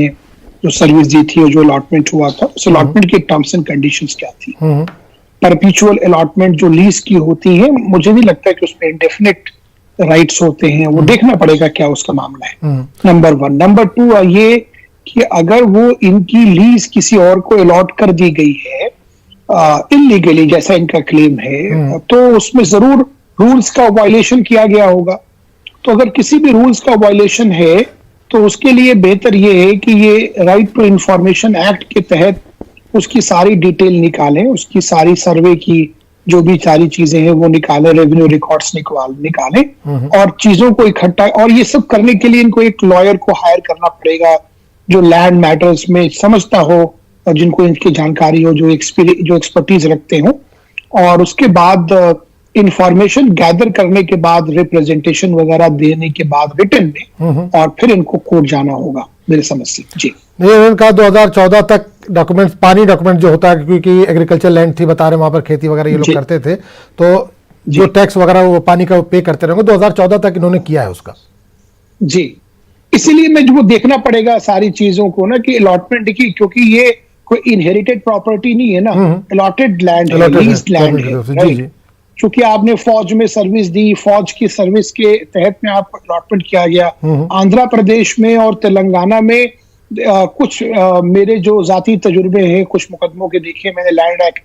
जो सर्विस दी थी, जो अलॉटमेंट हुआ था, उस अलॉटमेंट की टर्म्स एंड कंडीशंस क्या थी। परपेचुअल अलॉटमेंट जो लीज की होती है, मुझे नहीं लगता कि उसमें इंडेफिनिट राइट्स होते हैं। वो देखना पड़ेगा क्या उसका मामला है, नंबर 1। नंबर 2 ये कि अगर वो इनकी लीज किसी और को अलॉट कर दी गई है इलीगली, जैसा इनका क्लेम है, तो उसमें जरूर रूल्स का वायलेशन किया गया होगा। तो अगर किसी भी रूल्स का वायलेशन है तो उसके लिए बेहतर ये है कि ये राइट टू इंफॉर्मेशन एक्ट के तहत उसकी सारी डिटेल निकालें, उसकी सारी सर्वे की जो भी सारी चीजें हैं वो निकालें, रेवेन्यू रिकॉर्ड्स निकालें और चीजों को इकट्ठा। और ये सब करने के लिए इनको एक लॉयर को हायर करना पड़ेगा जो लैंड मैटर्स में समझता हो और जिनको इनकी जानकारी हो, जो एक्सपर्टीज रखते हो। और उसके बाद इंफॉर्मेशन गैदर करने के बाद, रिप्रेजेंटेशन वगैरह देने के बाद रिटन में, और फिर इनको कोर्ट जाना होगा मेरे समझ से। जी नहीं, इनका 2014 तक डॉक्यूमेंट्स, पानी डॉक्यूमेंट जो होता है, क्योंकि एग्रीकल्चर लैंड थी, बता रहे वहां पर खेती वगैरह ये लोग करते थे, तो जो टैक्स वगैरह वो पानी का पे करते रहेंगे, 2014 तक इन्होंने किया है उसका। जी, इसीलिए मैं जो देखना पड़ेगा सारी चीजों को ना कि अलॉटमेंट की, क्योंकि ये कोई इनहेरिटेड प्रॉपर्टी नहीं है ना, अलॉटेड लैंड है, लीज्ड लैंड है। क्योंकि आपने फौज में सर्विस दी, फौज की सर्विस के तहत में आपको अलॉटमेंट किया गया। आंध्र प्रदेश में और तेलंगाना में कुछ मेरे जो जाती तजुर्बे हैं, कुछ मुकदमों के देखे मैंने,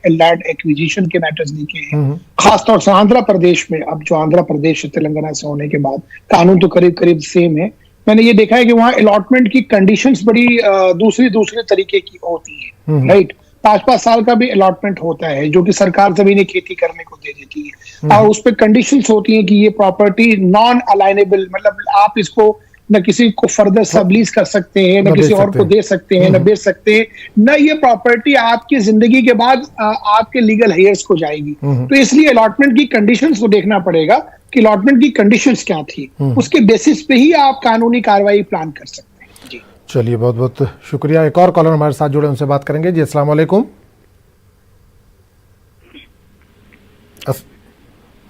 लैंड एक्विजिशन के मैटर्स देखे हैं, खासतौर से आंध्र प्रदेश में। अब जो आंध्र प्रदेश तेलंगाना से होने के बाद कानून तो करीब करीब सेम है, मैंने ये देखा है कि वहाँ अलॉटमेंट की कंडीशंस बड़ी दूसरे तरीके की होती है। राइट, 5-5 साल का भी अलॉटमेंट होता है जो कि सरकार जमीनें खेती करने को दे देती है, और उस पर कंडीशंस होती हैं कि ये प्रॉपर्टी नॉन अलाइनेबल, मतलब आप इसको न किसी को फर्दर सबलीज कर सकते हैं, न किसी और को दे सकते हैं, न बेच सकते हैं, न ये प्रॉपर्टी आपकी जिंदगी के बाद आपके लीगल हेयर्स को जाएगी। तो इसलिए अलॉटमेंट की कंडीशंस को देखना पड़ेगा कि अलॉटमेंट की कंडीशंस क्या थी, उसके बेसिस पे ही आप कानूनी कार्रवाई प्लान कर सकते हैं। जी चलिए, बहुत बहुत शुक्रिया। एक और कॉलर हमारे साथ जुड़े, उनसे बात करेंगे। जी अस्सलाम वालेकुम।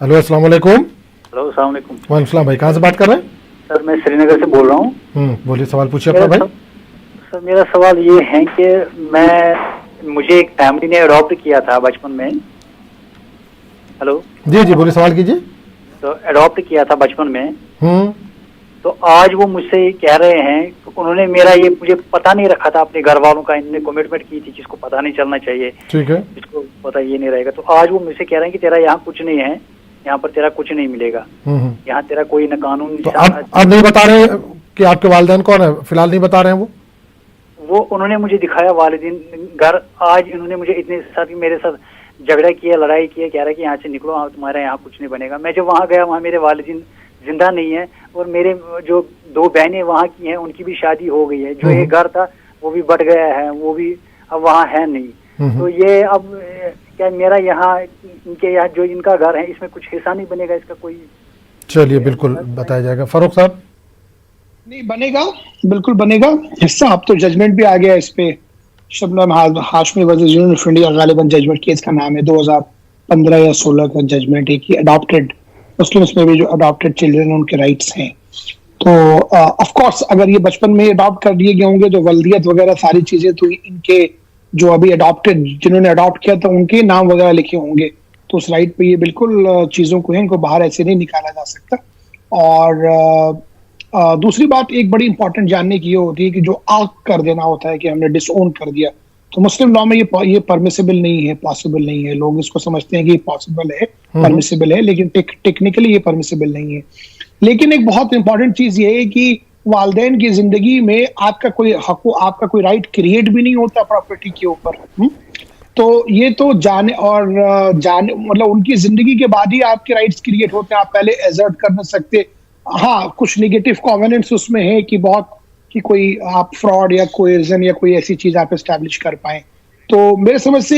हेलो, अस्सलाम वालेकुम। हेलो, अस्सलाम वालेकुम। वालेकुम सलाम भाई, कहाँ से बात कर रहे हैं? सर मैं श्रीनगर से बोल रहा हूँ। बोलिए, सवाल पूछिए अपना भाई। सर मेरा सवाल ये है कि मुझे एक फैमिली ने अडॉप्ट किया था बचपन में। हेलो जी जी, बोलिए, सवाल कीजिए। तो अडॉप्ट किया था बचपन में। तो आज वो मुझसे कह रहे हैं, उन्होंने मेरा ये मुझे पता नहीं रखा था अपने घर वालों का, इन्होंने कमिटमेंट की थी जिसको पता नहीं चलना चाहिए, ठीक है, जिसको पता ये नहीं रहेगा। तो आज वो मुझसे कह रहे हैं कि तेरा यहाँ कुछ नहीं है, यहाँ पर तेरा कुछ नहीं मिलेगा, यहाँ तेरा कोई न कानून। तो आप नहीं बता रहे कि आपके वालिदैन कौन है, फिलहाल नहीं बता रहे हैं वो उन्होंने मुझे दिखाया वालिदैन घर। आज इन्होंने मुझे इतने साथ मेरे साथ झगड़ा किया, लड़ाई किया, कह रहा है कि यहाँ से निकलो, तुम्हारा यहाँ कुछ नहीं बनेगा। मैं जब वहाँ गया, वहाँ मेरे वालिदैन जिंदा नहीं है और मेरे जो 2 बहनें वहाँ की हैं उनकी भी शादी हो गई है। जो ये घर था वो भी बट गया है, वो भी अब वहाँ है नहीं। तो ये अब क्या मेरा यहाँ, इनके यहाँ जो इनका घर है इसमें कुछ हिस्सा नहीं बनेगा इसका कोई? चलिए बिल्कुल बताया जाएगा। फारूक साहब? नहीं बनेगा, बिल्कुल बनेगा हिस्सा। अब तो जजमेंट भी आ गया इस पे, Shabnam Hashmi versus Union of India गालिबन जजमेंट केस का नाम है, 2015 या 16 का जजमेंट है कि अडॉप्टेड मुस्लिम्स में भी जो अडॉप्टेड चिल्ड्रन उनके राइट्स हैं। तो ऑफ कोर्स अगर ये बचपन में अडॉप्ट कर दिए गए होंगे तो वल्दियत वगैरह सारी चीजें तो इनके जो अभी अडॉप्टेड जिन्होंने अडॉप्ट किया था उनके नाम वगैरह लिखे होंगे, तो उस राइट पे ये बिल्कुल चीजों को है, इनको बाहर ऐसे नहीं निकाला जा सकता। और दूसरी बात एक बड़ी इंपॉर्टेंट जानने की ये होती है कि जो आग कर देना होता है कि हमने डिसओन कर दिया, तो मुस्लिम लॉ में ये परमिसिबल नहीं है, पॉसिबल नहीं है। लोग इसको समझते हैं कि पॉसिबल है, परमिसिबल है, लेकिन टेक्निकली ये परमिसिबल नहीं है। लेकिन एक बहुत इंपॉर्टेंट चीज ये है कि वालिदैन की जिंदगी में आपका कोई हक, आपका कोई राइट क्रिएट भी नहीं होता प्रॉपर्टी के ऊपर। तो ये तो जाने मतलब उनकी जिंदगी के बाद ही आपके राइट्स क्रिएट होते हैं, आप पहले एजर्ट कर नहीं सकते। हाँ, कुछ नेगेटिव कॉवेनेंट्स उसमें है कि कोई आप फ्रॉड या कोएर्जन या कोई ऐसी चीज आप एस्टैब्लिश कर पाए। तो मेरे समझ से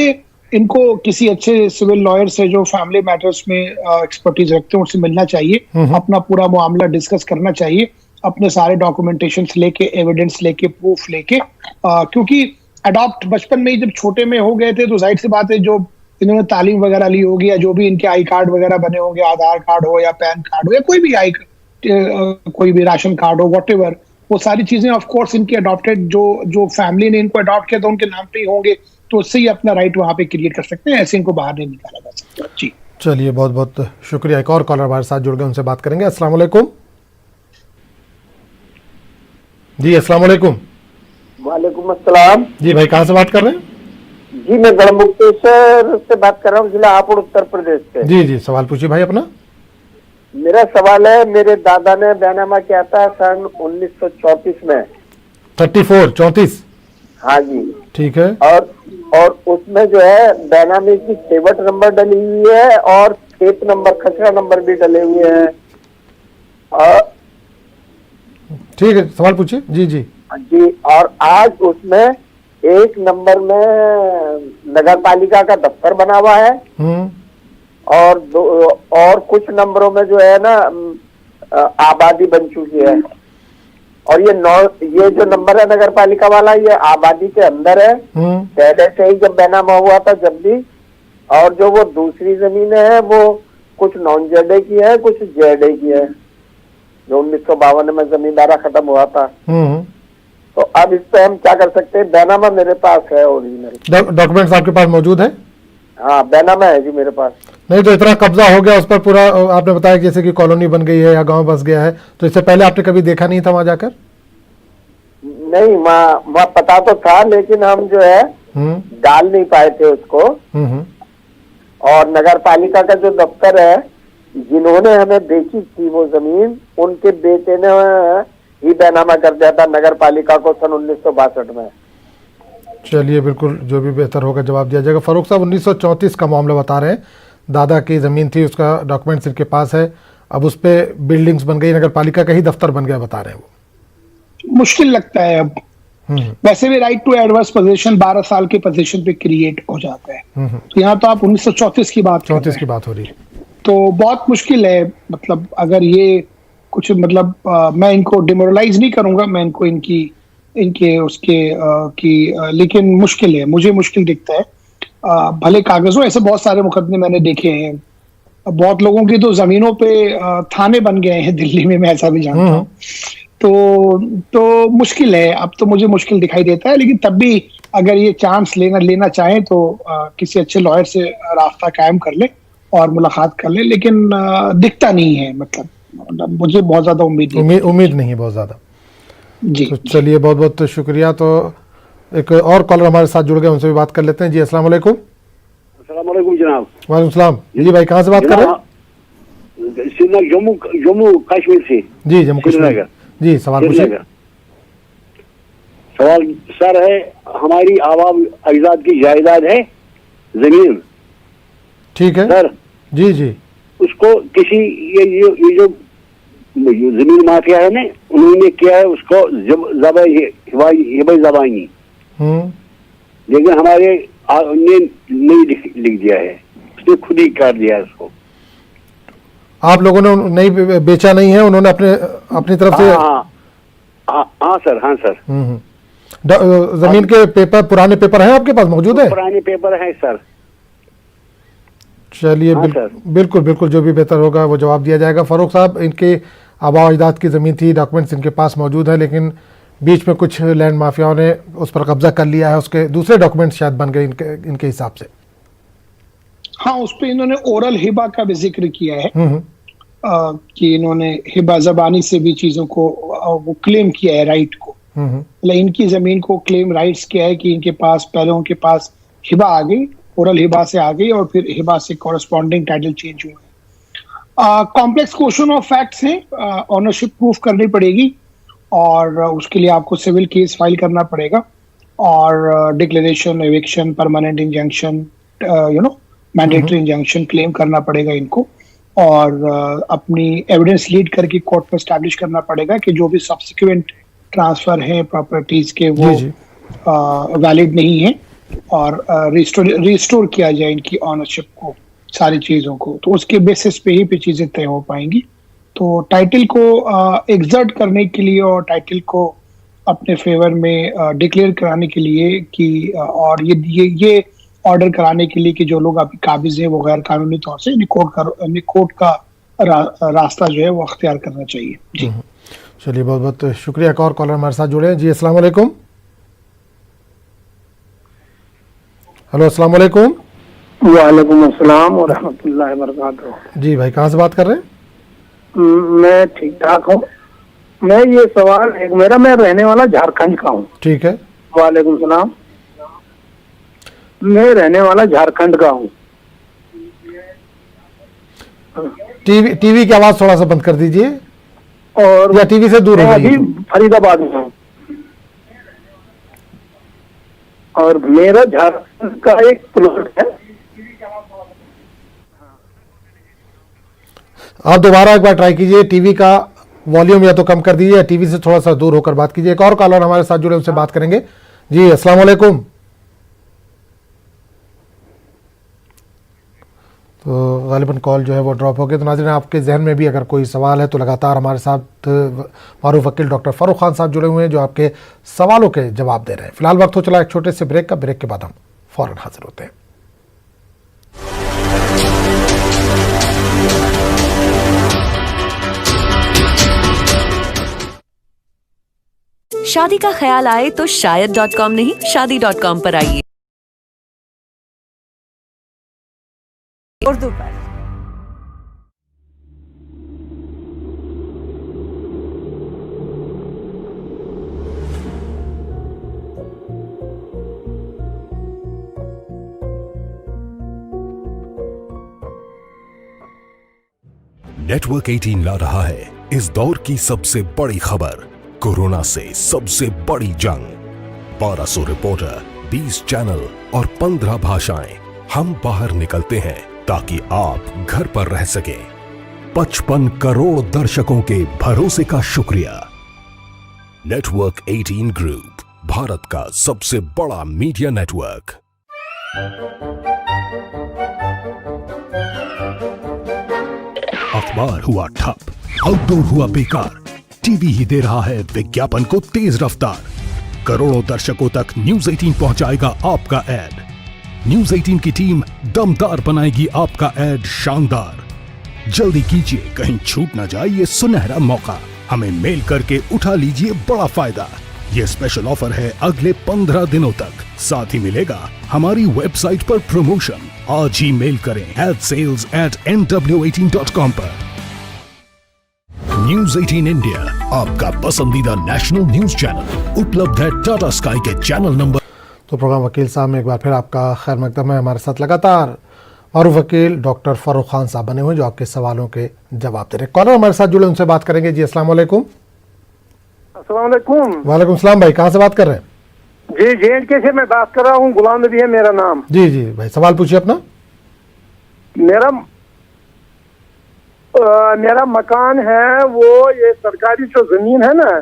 इनको किसी अच्छे सिविल लॉयर से जो फैमिली मैटर्स में एक्सपर्टीज रखते हैं उनसे मिलना चाहिए, अपना पूरा मामला डिस्कस करना चाहिए, अपने सारे डॉक्यूमेंटेशन लेके, एविडेंस लेके, प्रूफ लेके, क्योंकि अडॉप्ट बचपन में ही जब छोटे में हो गए थे तो जाहिर सी बात है जो इन्होंने तालीम वगैरह ली होगी या जो भी इनके आई कार्ड वगैरह बने होंगे, आधार कार्ड हो या पैन कार्ड हो या कोई भी राशन कार्ड हो, व्हाटएवर, वो सारी चीजें ऑफ कोर्स इनके अडॉप्टेड जो फैमिली ने इनको अडॉप्ट किया था उनके नाम पे ही होंगे, तो उससे ही अपना राइट वहां पे क्रिएट कर सकते हैं, ऐसे इनको बाहर नहीं निकाला जा सकता। जी चलिए, बहुत बहुत शुक्रिया। एक और कॉलर हमारे साथ जुड़ गए, उनसे बात करेंगे। अस्सलाम वालेकुम। जी अस्सलाम वालेकुम। वालेकुम अस्सलाम। जी भाई, कहाँ से बात कर रहे हैं? जी मैं गढ़मुक्तेश्वर से बात कर रहा हूँ, जिला हापुड़, उत्तर प्रदेश से। जी जी, सवाल पूछिए भाई अपना। मेरा सवाल है, मेरे दादा ने बैनामा किया था सन 1934 में। 34? हाँ जी, ठीक है। और उसमें जो है बैनामे की सेवट नंबर डली हुई है और खेत नंबर, खसरा नंबर भी डले हुए हैं। और ठीक है, सवाल पूछिए। जी जी जी, और आज उसमें एक नंबर में नगर पालिका का दफ्तर बना हुआ है और कुछ नंबरों में जो है ना आबादी बन चुकी है। और ये जो नंबर है नगर पालिका वाला, ये आबादी के अंदर है पहले से ही जब बैनामा हुआ था जब भी। और जो वो दूसरी जमीनें हैं वो कुछ नॉन जेडे की है, कुछ जेडे की है, जो 1952 में जमींदारा खत्म हुआ था। तो अब इस पे हम क्या कर सकते हैं? बैनामा मेरे पास है ओरिजिनल। डॉक्यूमेंट्स आपके पास मौजूद है? हाँ, बैनामा है जी मेरे पास। नहीं तो इतना कब्जा हो गया उस पर पूरा, आपने बताया जैसे कि कॉलोनी बन गई है या गांव बस गया है, तो इससे पहले आपने कभी देखा नहीं था वहां जाकर? नहीं, वहाँ पता तो था, लेकिन हम जो है डाल नहीं पाए थे उसको। और नगर पालिका का जो दफ्तर है, जिन्होंने हमें बेची थी वो जमीन, उनके बेटे ने ही बैनामा कर दिया था नगर पालिका को सन 1962 में। चलिए, बिल्कुल जो भी बेहतर होगा जवाब दिया जाएगा। फारूक साहब, 1934 का मामला बता रहे हैं, दादा की ज़मीन थी, उसका डॉक्यूमेंट्स इनके पास है, अब उस पर बिल्डिंग्स बन गई, नगर पालिका का ही दफ्तर बन गया, बता रहे हैं वो। मुश्किल लगता है अब। वैसे भी राइट टू एडवर्स पोजीशन 12 साल के पोजीशन पे क्रिएट हो जाता है, तो यहाँ तो आप 1934 की बात 34 की बात हो रही है, तो बहुत मुश्किल है। मतलब अगर ये कुछ मतलब मैं इनको डिमोरलाइज नहीं करूंगा, मैं इनको इनके उसके लेकिन मुश्किल है, मुझे मुश्किल दिखता है। भले कागजों, ऐसे बहुत सारे मुकदमे मैंने देखे हैं, बहुत लोगों की तो जमीनों पे थाने बन गए हैं दिल्ली में, मैं ऐसा भी जानता हूँ। तो मुश्किल है, अब तो मुझे मुश्किल दिखाई देता है। लेकिन तब भी अगर ये चांस लेना चाहें तो किसी अच्छे लॉयर से रास्ता कायम कर ले और मुलाकात कर ले, लेकिन दिखता नहीं है, मतलब मुझे बहुत ज्यादा उम्मीद नहीं है बहुत ज्यादा जी। तो चलिए बहुत बहुत शुक्रिया। तो एक और कॉलर हमारे साथ जुड़ गए, उनसे भी बात कर लेते हैं। जी अस्सलाम वालेकुम। अस्सलाम वालेकुम जनाब। वालेकुम सलाम। जी भाई कहाँ से बात कर रहे हैं? जम्मू कश्मीर से। जी जम्मू कश्मीर। जी सवाल पूछिए। सवाल सर है, हमारी आवाम अजदाद की जायदाद है जमीन, ठीक है सर। जी जी। उसको किसी ये जो जमीन माफिया है ना, उन्होंने किया है उसको जबानी, लेकिन हमारे ने नहीं लिख दिया है, उसने खुद ही काट दिया है उसको। आप लोगों ने नहीं बेचा नहीं है, उन्होंने अपनी तरफ से? हाँ सर, हाँ सर। जमीन के पेपर, पुराने पेपर हैं आपके पास, मौजूद है? पुराने पेपर हैं सर। चलिए बिल्कुल बिल्कुल जो भी बेहतर होगा वो जवाब दिया जाएगा। फारूक साहब, इनके आबा अजदाद की ज़मीन थी, डॉक्यूमेंट्स इनके पास मौजूद है, लेकिन बीच में कुछ लैंड माफियाओं ने उस पर कब्जा कर लिया है, उसके दूसरे डॉक्यूमेंट्स शायद बन गए इनके हिसाब से। हाँ, उस पर इन्होंने ओरल हिबा का भी जिक्र किया है कि इन्होंने हिबा ज़बानी से भी चीज़ों को वो क्लेम किया है, राइट को। मतलब इनकी ज़मीन को क्लेम राइट्स किया है कि इनके पास पहले उनके पास हिबा आ गई, ओरल हिबा से आ गई, और फिर हिबा से कॉरेस्पॉन्डिंग टाइटल चेंज हुए। कॉम्प्लेक्स क्वेश्चन ऑफ फैक्ट्स हैं, ऑनरशिप प्रूफ करनी पड़ेगी और उसके लिए आपको सिविल केस फाइल करना पड़ेगा, और declaration, eviction, permanent injunction, mandatory injunction claim करना पड़ेगा इनको, और अपनी एविडेंस लीड करके कोर्ट पर एस्टैब्लिश करना पड़ेगा कि जो भी सब्सिक्वेंट ट्रांसफर है प्रॉपर्टीज के वो वैलिड नहीं है, और रिस्टोर किया जाए इनकी ऑनरशिप को, सारी चीज़ों को। तो उसके बेसिस पे ही चीज़ें तय हो पाएंगी। तो टाइटल को एग्जर्ट करने के लिए और टाइटल को अपने फेवर में डिक्लेयर कराने के लिए कि और ये ऑर्डर कराने के लिए कि जो लोग अभी काबिज हैं वो गैर कानूनी तौर से कोर्ट का रास्ता जो है वो अख्तियार करना चाहिए। जी चलिए बहुत बहुत शुक्रिया। एक और कॉलर हमारे साथ जुड़े हैं। जी अस्सलाम वालेकुम। हेलो अस्सलाम वालेकुम। वालेकुम अस्सलाम व रहमतुल्लाहि व बरकातहू। जी भाई कहाँ से बात कर रहे हैं? मैं ठीक ठाक हूँ। मैं ये सवाल एक मेरा, मैं रहने वाला झारखंड का हूँ। ठीक है। वालेकुम सलाम। मैं रहने वाला झारखंड का हूँ। टीवी की आवाज थोड़ा सा बंद कर दीजिए, और या टीवी से दूर हो जाइए। अभी फरीदाबाद में हूँ, और मेरा झारखंड का एक प्लॉट है। आप दोबारा एक बार ट्राई कीजिए, टीवी का वॉल्यूम या तो कम कर दीजिए या टीवी से थोड़ा सा दूर होकर बात कीजिए। एक और कॉलर हमारे साथ जुड़े, उनसे बात करेंगे। जी अस्सलाम वालेकुम। तो गालिबन कॉल जो है वो ड्रॉप हो गया। तो नाज़रीन, आपके जहन में भी अगर कोई सवाल है तो लगातार हमारे साथ मारूफ वकील डॉक्टर फारूक खान साहब जुड़े हुए हैं जो आपके सवालों के जवाब दे रहे हैं। फिलहाल वक्त हो चला एक छोटे से ब्रेक का। ब्रेक के बाद हम फौरन हाजिर होते हैं। शादी का ख्याल आए तो शायद.com नहीं, शादी.com पर आइए। उर्दू पर नेटवर्क 18 ला रहा है इस दौर की सबसे बड़ी खबर, कोरोना से सबसे बड़ी जंग। 1200 रिपोर्टर, 20 चैनल और 15 भाषाएं। हम बाहर निकलते हैं ताकि आप घर पर रह सकें। 55 करोड़ दर्शकों के भरोसे का शुक्रिया। नेटवर्क 18 ग्रुप, भारत का सबसे बड़ा मीडिया नेटवर्क। अखबार हुआ ठप, आउटडोर हुआ बेकार, टीवी ही दे रहा है विज्ञापन को तेज रफ्तार। करोड़ों दर्शकों तक न्यूज 18 पहुंचाएगा आपका ऐड। न्यूज 18 की टीम दमदार बनाएगी आपका ऐड शानदार। जल्दी कीजिए, कहीं छूट ना जाए ये सुनहरा मौका। हमें मेल करके उठा लीजिए बड़ा फायदा। ये स्पेशल ऑफर है अगले 15 दिनों तक। साथ ही मिलेगा हमारी वेबसाइट पर प्रमोशन। आज ही मेल करें sales@nw18.com पर। न्यूज 18 इंडिया, आपका पसंदीदा नेशनल न्यूज चैनल, उपलब्ध है टाटा स्काई के चैनल नंबर। तो प्रोग्राम वकील साहब में एक बार फिर आपका खैर मकदम है। हमारे साथ लगातार मारूफ वकील डॉक्टर फारूक खान साहब बने हुए जो आपके सवालों के जवाब दे रहे हैं। कॉलर हमारे साथ जुड़े, उनसे बात करेंगे। जी अस्सलाम वालेकुम। वालेकुम सलाम भाई, कहाँ से बात कर रहे हैं? जी JNK से मैं बात कर रहा हूँ, गुलाम नबी है मेरा नाम। जी जी भाई, सवाल पूछिए अपना। मेरा मकान है, वो ये सरकारी जो जमीन है ना,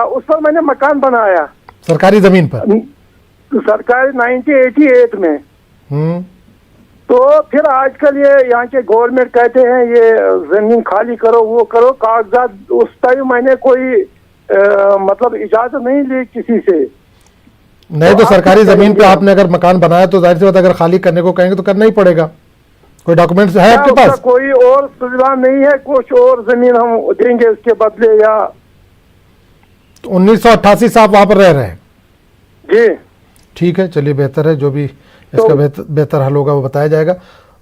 उस पर मैंने मकान बनाया। सरकारी जमीन पर? सरकारी 1988 में। तो फिर आजकल ये यहाँ के गवर्नमेंट कहते हैं ये जमीन खाली करो, वो करो, कागजात। उस टाइम मैंने कोई मतलब इजाजत नहीं ली किसी से। नहीं तो सरकारी जमीन पे आपने अगर मकान बनाया तो जाहिर सी बात अगर खाली करने को कहेंगे तो करना ही पड़ेगा। कोई डॉक्यूमेंट्स है आपके पास? कोई और सुविधा नहीं है, कुछ और जमीन हम देंगे उसके बदले या? 1988 से आप वहां पर रह रहे हैं? जी ठीक है, चलिए बेहतर है, जो भी इसका बेहतर हल होगा वो बताया जाएगा।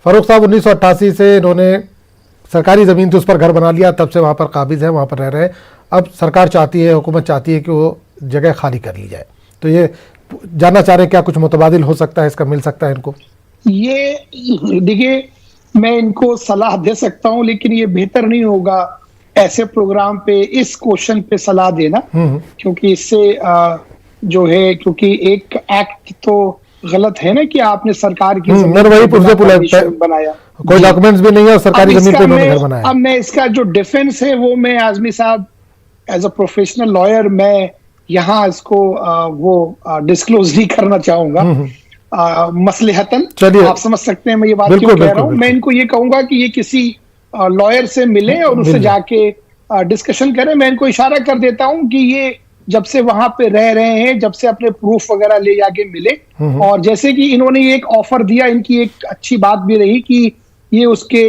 फारूक साहब 1988 से इन्होंने सरकारी ज़मीन थी उस पर घर बना लिया, तब से वहाँ पर काबिज है, वहाँ पर रह रहे हैं। अब सरकार चाहती है, हुकूमत चाहती है कि वो जगह खाली कर ली जाए। तो ये जानना चाह रहे हैं क्या कुछ मुतबादिल हो सकता है, इसका मिल सकता है इनको? ये देखिए, मैं इनको सलाह दे सकता हूँ, लेकिन ये बेहतर नहीं होगा ऐसे प्रोग्राम पे इस क्वेश्चन पे सलाह देना, क्योंकि इससे जो है, क्योंकि एक एक्ट तो गलत है ना कि आपने सरकार की बनाया, कोई डॉक्यूमेंट्स भी नहीं है और सरकारी जमीन पे उन्होंने घर बनाया। अब मैं इसका जो डिफेंस है वो मैं आजमी साहब एज अ प्रोफेशनल लॉयर मैं यहाँ इसको वो डिस्क्लोज नहीं करना चाहूंगा मसलहतन। आप समझ सकते हैं मैं ये बात क्यों कह रहा हूँ। मैं इनको ये कहूंगा कि ये किसी लॉयर से मिले और उससे जाके डिस्कशन करें। मैं इनको इशारा कर देता हूँ कि ये जब से वहां पे रह रहे हैं, जब से अपने प्रूफ वगैरह ले जाके मिले, और जैसे कि इन्होंने एक ऑफर दिया, इनकी एक अच्छी बात भी रही कि ये उसके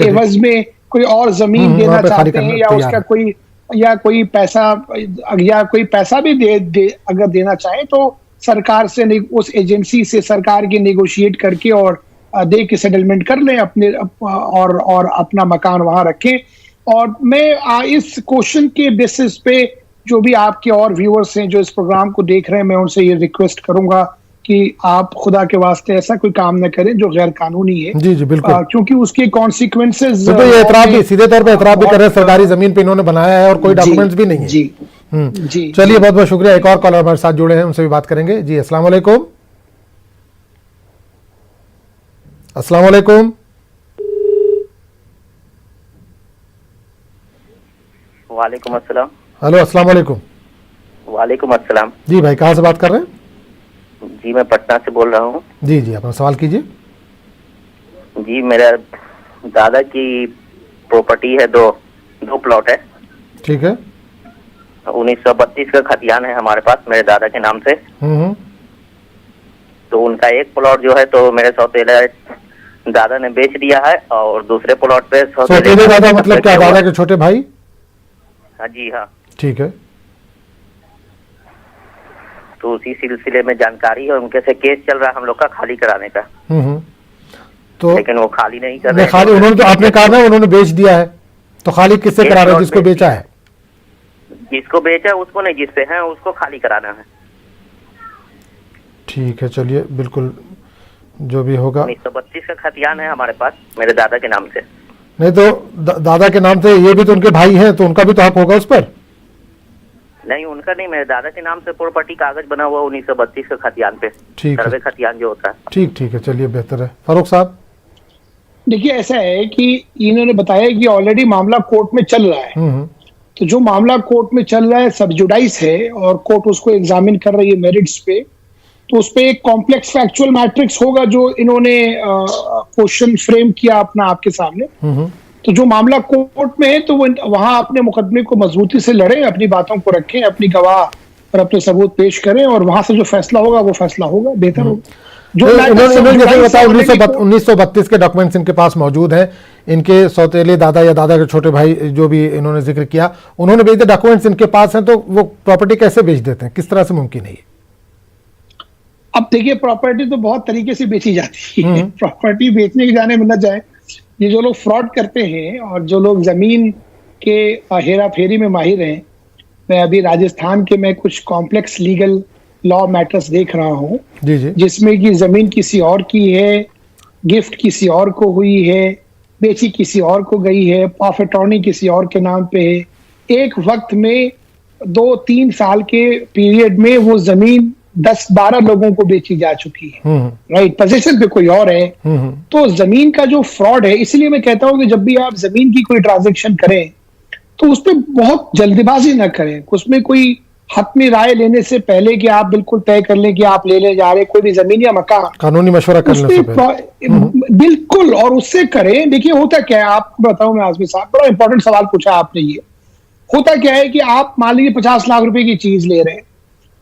एवज में कोई और जमीन देना चाहते हैं या उसका कोई पैसा भी अगर देना चाहे तो सरकार से, उस एजेंसी से सरकार की नेगोशिएट करके और दे के सेटलमेंट कर लें अपने और अपना मकान वहां रखें। और मैं इस क्वेश्चन के बेसिस पे जो भी आपके और व्यूअर्स हैं जो इस प्रोग्राम को देख रहे हैं, मैं उनसे ये रिक्वेस्ट करूंगा कि आप खुदा के वास्ते ऐसा कोई काम न करें जो गैर कानूनी है। जी जी बिल्कुल, क्योंकि उसके कॉन्सिक्वेंसेस तो ये एतराफ भी सीधे तौर पे एतराफ भी कर रहे हैं, सरकारी जमीन पे इन्होंने बनाया है और कोई डॉक्यूमेंट्स भी नहीं है। जी जी चलिए बहुत बहुत शुक्रिया। एक और कॉलर हमारे साथ जुड़े हैं, उनसे भी बात करेंगे। जी अस्सलाम वालेकुम। अस्सलाम वालेकुम। वालेकुम अस्सलाम। हेलो अस्सलाम वालेकुम। वालेकुम अस्सलाम। जी भाई, कहाँ से बात कर रहे हैं? जी मैं पटना से बोल रहा हूँ। जी जी अपना सवाल कीजिए। जी मेरा दादा की प्रॉपर्टी है, दो प्लॉट है। ठीक है। 1932 का खतियान है हमारे पास मेरे दादा के नाम से। तो उनका एक प्लॉट जो है तो मेरे सौतेले दादा ने बेच दिया है, और दूसरे प्लॉट पे सौतेले दादा मतलब क्या, दादा के छोटे भाई? हाँ जी हाँ। ठीक है। तो उसी सिलसिले में जानकारी है, उनके से केस चल रहा है हम लोग का खाली कराने का। तो लेकिन वो खाली नहीं कर रहे। खाली उन्होंने तो आपने कहा ना उन्होंने बेच दिया है, तो खाली किससे करा रहे हैं? जिसको बेचा है? जिसको बेचा है उसको नहीं, जिससे है उसको खाली कराना है। ठीक है, चलिए बिल्कुल जो भी होगा। 1932 का खतियान है हमारे पास मेरे दादा के नाम से। नहीं तो दादा के नाम से, ये भी तो उनके भाई हैं, तो उनका भी तो हक होगा उस पर? नहीं उनका नहीं, मेरे दादा के नाम से प्रॉपर्टी कागज बना हुआ 1932 का खतियान पे, सर्वे खतियान जो होता है। ठीक है, चलिए बेहतर है। फारूक साहब देखिए, ऐसा है कि इन्होंने बताया कि ऑलरेडी मामला कोर्ट में चल रहा है। तो जो मामला कोर्ट में चल रहा है सब जुडाइस है और कोर्ट उसको एग्जामिन कर रही है मेरिट्स पे। तो उस पे एक कॉम्प्लेक्स फैक्चुअल मैट्रिक्स होगा जो इन्होंने क्वेश्चन फ्रेम किया अपना आपके सामने। तो जो मामला कोर्ट में है तो वो वहां अपने मुकदमे को मजबूती से लड़े, अपनी बातों को रखें, अपनी गवाह और अपने सबूत पेश करें, और वहां से जो फैसला होगा वो फैसला होगा, बेहतर होगा। जो जैसे बताया 1932 के डॉक्यूमेंट्स इनके पास मौजूद हैं, इनके सौतेले दादा या दादा के छोटे भाई जो भी इन्होंने जिक्र किया, उन्होंने बेचे डॉक्यूमेंट्स इनके पास हैं, तो वो प्रॉपर्टी कैसे बेच देते हैं, किस तरह से मुमकिन है? अब देखिए प्रॉपर्टी तो बहुत तरीके से बेची जाती है। प्रॉपर्टी बेचने के जाने में न जाए, ये जो लोग फ्रॉड करते हैं और जो लोग जमीन के हेरा फेरी में माहिर हैं, मैं अभी राजस्थान के मैं कुछ कॉम्प्लेक्स लीगल लॉ मैटर्स देख रहा हूँ जिसमें कि जमीन किसी और की है, गिफ्ट किसी और को हुई है, बेची किसी और को गई है, ऑफ अटॉर्नी किसी और के नाम पे है। एक वक्त में 2-3 साल के पीरियड में वो जमीन 10-12 लोगों को बेची जा चुकी है, राइट, पोजीशन पे कोई और है। तो जमीन का जो फ्रॉड है, इसलिए मैं कहता हूं कि जब भी आप जमीन की कोई ट्रांजेक्शन करें तो उस पर बहुत जल्दबाजी ना करें। उसमें कोई हतमी राय लेने से पहले कि आप बिल्कुल तय कर लें कि आप लेने जा रहे हैं कोई भी जमीन या मकान, कानूनी मशवरा करने से पहले बिल्कुल, और उससे करें। देखिए होता क्या है, आपको बताऊं मैं आजमी साहब, बड़ा इंपॉर्टेंट सवाल पूछा आपने। ये होता क्या है कि आप मान लीजिए 50 लाख रुपए की चीज ले रहे हैं।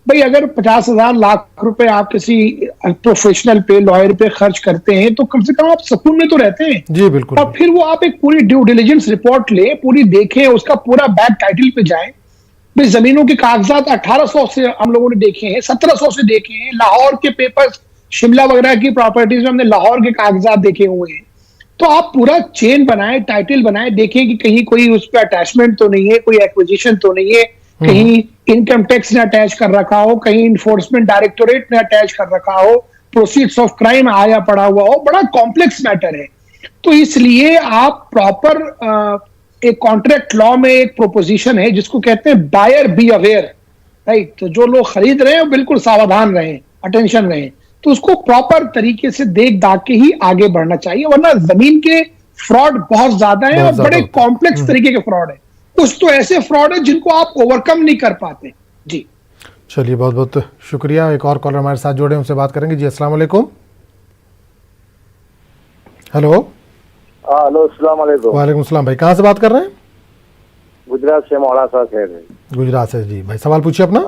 भाई अगर 50,000 लाख रुपए आप किसी प्रोफेशनल पे, लॉयर पे खर्च करते हैं तो कम से कम आप सुकून में तो रहते हैं। जी बिल्कुल। और फिर वो आप एक पूरी ड्यू डिलिजेंस रिपोर्ट ले, पूरी देखें, उसका पूरा बैक टाइटल पे जाएं। भाई जमीनों के कागजात 1800 से हम लोगों ने देखे हैं, 1700 से देखे हैं। लाहौर के पेपर्स, शिमला वगैरह की प्रॉपर्टीज में हमने लाहौर के कागजात देखे हुए हैं। तो आप पूरा चेन बनाए, टाइटल बनाए, देखें कि कहीं कोई उस पर अटैचमेंट तो नहीं है, कोई एक्विजिशन तो नहीं है, कहीं इनकम टैक्स ने अटैच कर रखा हो, कहीं इन्फोर्समेंट डायरेक्टोरेट ने अटैच कर रखा हो, प्रोसीड्स ऑफ क्राइम आया पड़ा हुआ हो। बड़ा कॉम्प्लेक्स मैटर है। तो इसलिए आप प्रॉपर एक कॉन्ट्रैक्ट लॉ में एक प्रोपोजिशन है जिसको कहते हैं बायर बी अवेयर, राइट। तो जो लोग खरीद रहे हैं बिल्कुल सावधान रहें, अटेंशन रहें। तो उसको प्रॉपर तरीके से देख दाख के ही आगे बढ़ना चाहिए, वरना जमीन के फ्रॉड बहुत ज्यादा है और बड़े कॉम्प्लेक्स तरीके के फ्रॉड है। कुछ तो ऐसे फ्रॉड है जिनको आप ओवरकम नहीं कर पाते। जी चलिए, बहुत बहुत शुक्रिया। एक और कॉलर हमारे साथ जोड़े, उनसे बात करेंगे। जी अस्सलाम वालेकुम। हेलो। हेलो, अस्सलाम वालेकुम। वालेकुम सलाम। भाई कहाँ से बात कर रहे हैं? गुजरात से, मौलासा शहर है। गुजरात से। जी भाई सवाल पूछिए अपना।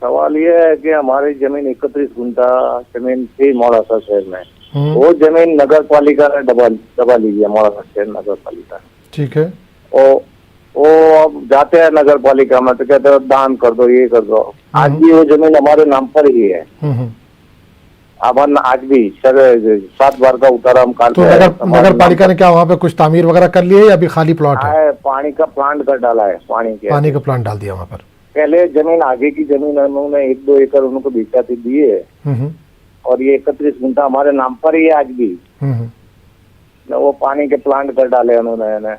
सवाल ये है कि हमारी जमीन 31 गुंठा जमीन थी मौलासा शहर में। वो जमीन नगर पालिका ने दबा लीजिए, मौलासा शहर नगर पालिका। ठीक है। वो अब जाते हैं नगर पालिका में तो कहते हैं दान कर दो, ये कर दो। आज भी वो जमीन हमारे नाम पर ही है। अब आज भी 7 बार का उतारा हम तो नगर पालिका ने क्या वहाँ पे कुछ तामीर वगैरह कर ली है या अभी खाली प्लॉट है? पानी का प्लांट कर डाला है, पानी का प्लांट डाल दिया वहाँ पर। पहले जमीन आगे की जमीन उन्होंने 1-2 एकड़ उनको बेचा दिए है और ये 31 गुंठा हमारे नाम पर ही है आज भी। वो पानी के प्लांट कर डाले उन्होंने,